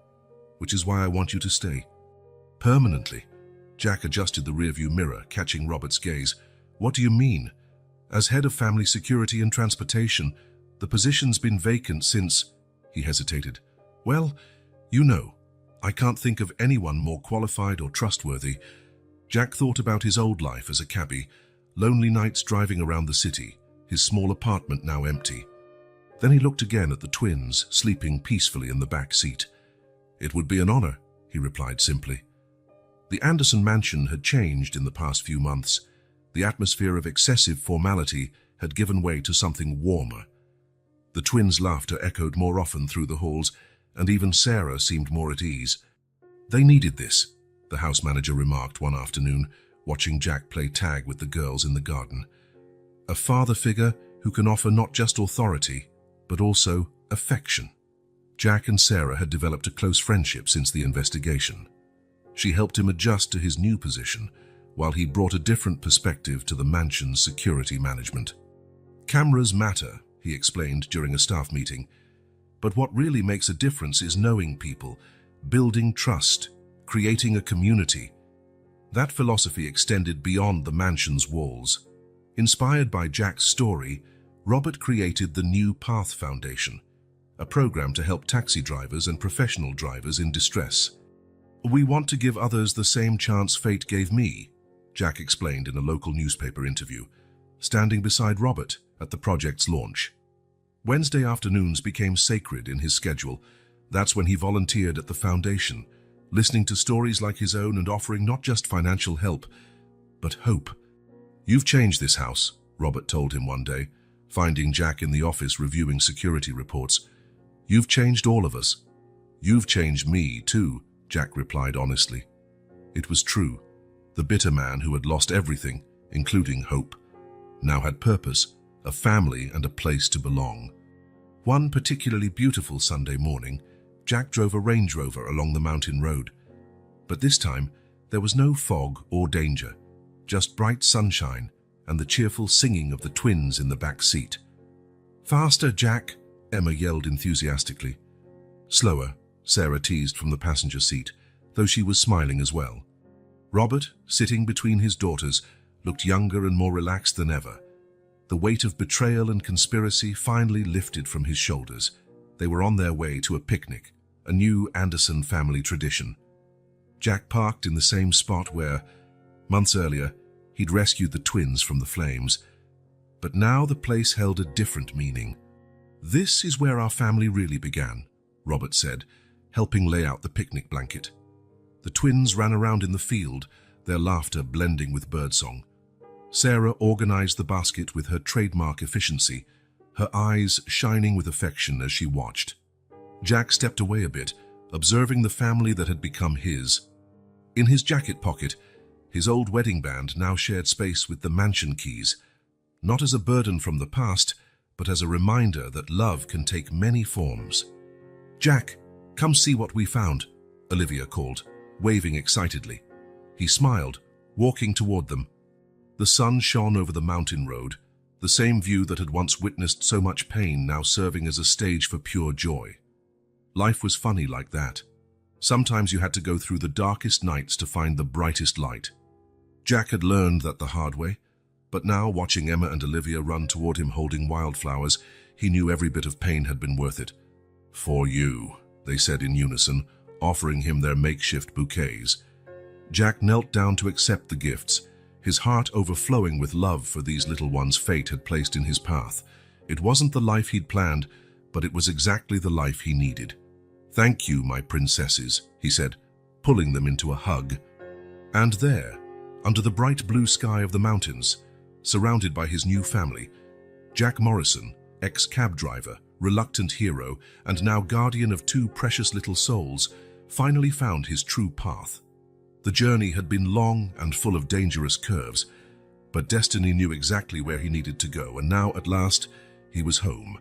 which is why I want you to stay. Permanently." Jack adjusted the rearview mirror, catching Robert's gaze. "What do you mean? As head of family security and transportation, the position's been vacant since—" He hesitated. "Well, you know, I can't think of anyone more qualified or trustworthy." Jack thought about his old life as a cabbie, lonely nights driving around the city, his small apartment now empty. Then he looked again at the twins, sleeping peacefully in the back seat. "It would be an honor," he replied simply. The Anderson mansion had changed in the past few months. The atmosphere of excessive formality had given way to something warmer. The twins' laughter echoed more often through the halls, and even Sarah seemed more at ease. "They needed this," the house manager remarked one afternoon, watching Jack play tag with the girls in the garden. "A father figure who can offer not just authority, but also affection." Jack and Sarah had developed a close friendship since the investigation. She helped him adjust to his new position, while he brought a different perspective to the mansion's security management. "Cameras matter," he explained during a staff meeting, "but what really makes a difference is knowing people, building trust, creating a community." That philosophy extended beyond the mansion's walls. Inspired by Jack's story, Robert created the New Path Foundation, a program to help taxi drivers and professional drivers in distress. "We want to give others the same chance fate gave me," Jack explained in a local newspaper interview, standing beside Robert at the project's launch. Wednesday afternoons became sacred in his schedule. That's when he volunteered at the foundation, listening to stories like his own and offering not just financial help, but hope. "You've changed this house," Robert told him one day, finding Jack in the office reviewing security reports. "You've changed all of us." "You've changed me, too," Jack replied honestly. It was true. The bitter man who had lost everything, including hope, now had purpose, a family, and a place to belong. One particularly beautiful Sunday morning, Jack drove a Range Rover along the mountain road. But this time, there was no fog or danger, just bright sunshine and the cheerful singing of the twins in the back seat. "Faster, Jack," Emma yelled enthusiastically. "Slower," Sarah teased from the passenger seat, though she was smiling as well. Robert, sitting between his daughters, looked younger and more relaxed than ever. The weight of betrayal and conspiracy finally lifted from his shoulders. They were on their way to a picnic, a new Anderson family tradition. Jack parked in the same spot where, months earlier, he'd rescued the twins from the flames. But now the place held a different meaning. "This is where our family really began," Robert said, helping lay out the picnic blanket. The twins ran around in the field, their laughter blending with birdsong. Sarah organized the basket with her trademark efficiency, her eyes shining with affection as she watched. Jack stepped away a bit, observing the family that had become his. In his jacket pocket, his old wedding band now shared space with the mansion keys, not as a burden from the past, but as a reminder that love can take many forms. "Jack, come see what we found," Olivia called, waving excitedly. He smiled, walking toward them. The sun shone over the mountain road, the same view that had once witnessed so much pain now serving as a stage for pure joy. Life was funny like that. Sometimes you had to go through the darkest nights to find the brightest light. Jack had learned that the hard way, but now, watching Emma and Olivia run toward him holding wildflowers, he knew every bit of pain had been worth it. "For you," they said in unison, offering him their makeshift bouquets. Jack knelt down to accept the gifts, his heart overflowing with love for these little ones fate had placed in his path. It wasn't the life he'd planned, but it was exactly the life he needed. "Thank you, my princesses," he said, pulling them into a hug. And there, under the bright blue sky of the mountains, surrounded by his new family, Jack Morrison, ex-cab driver, reluctant hero, and now guardian of two precious little souls, finally found his true path. The journey had been long and full of dangerous curves, but destiny knew exactly where he needed to go, and now, at last, he was home,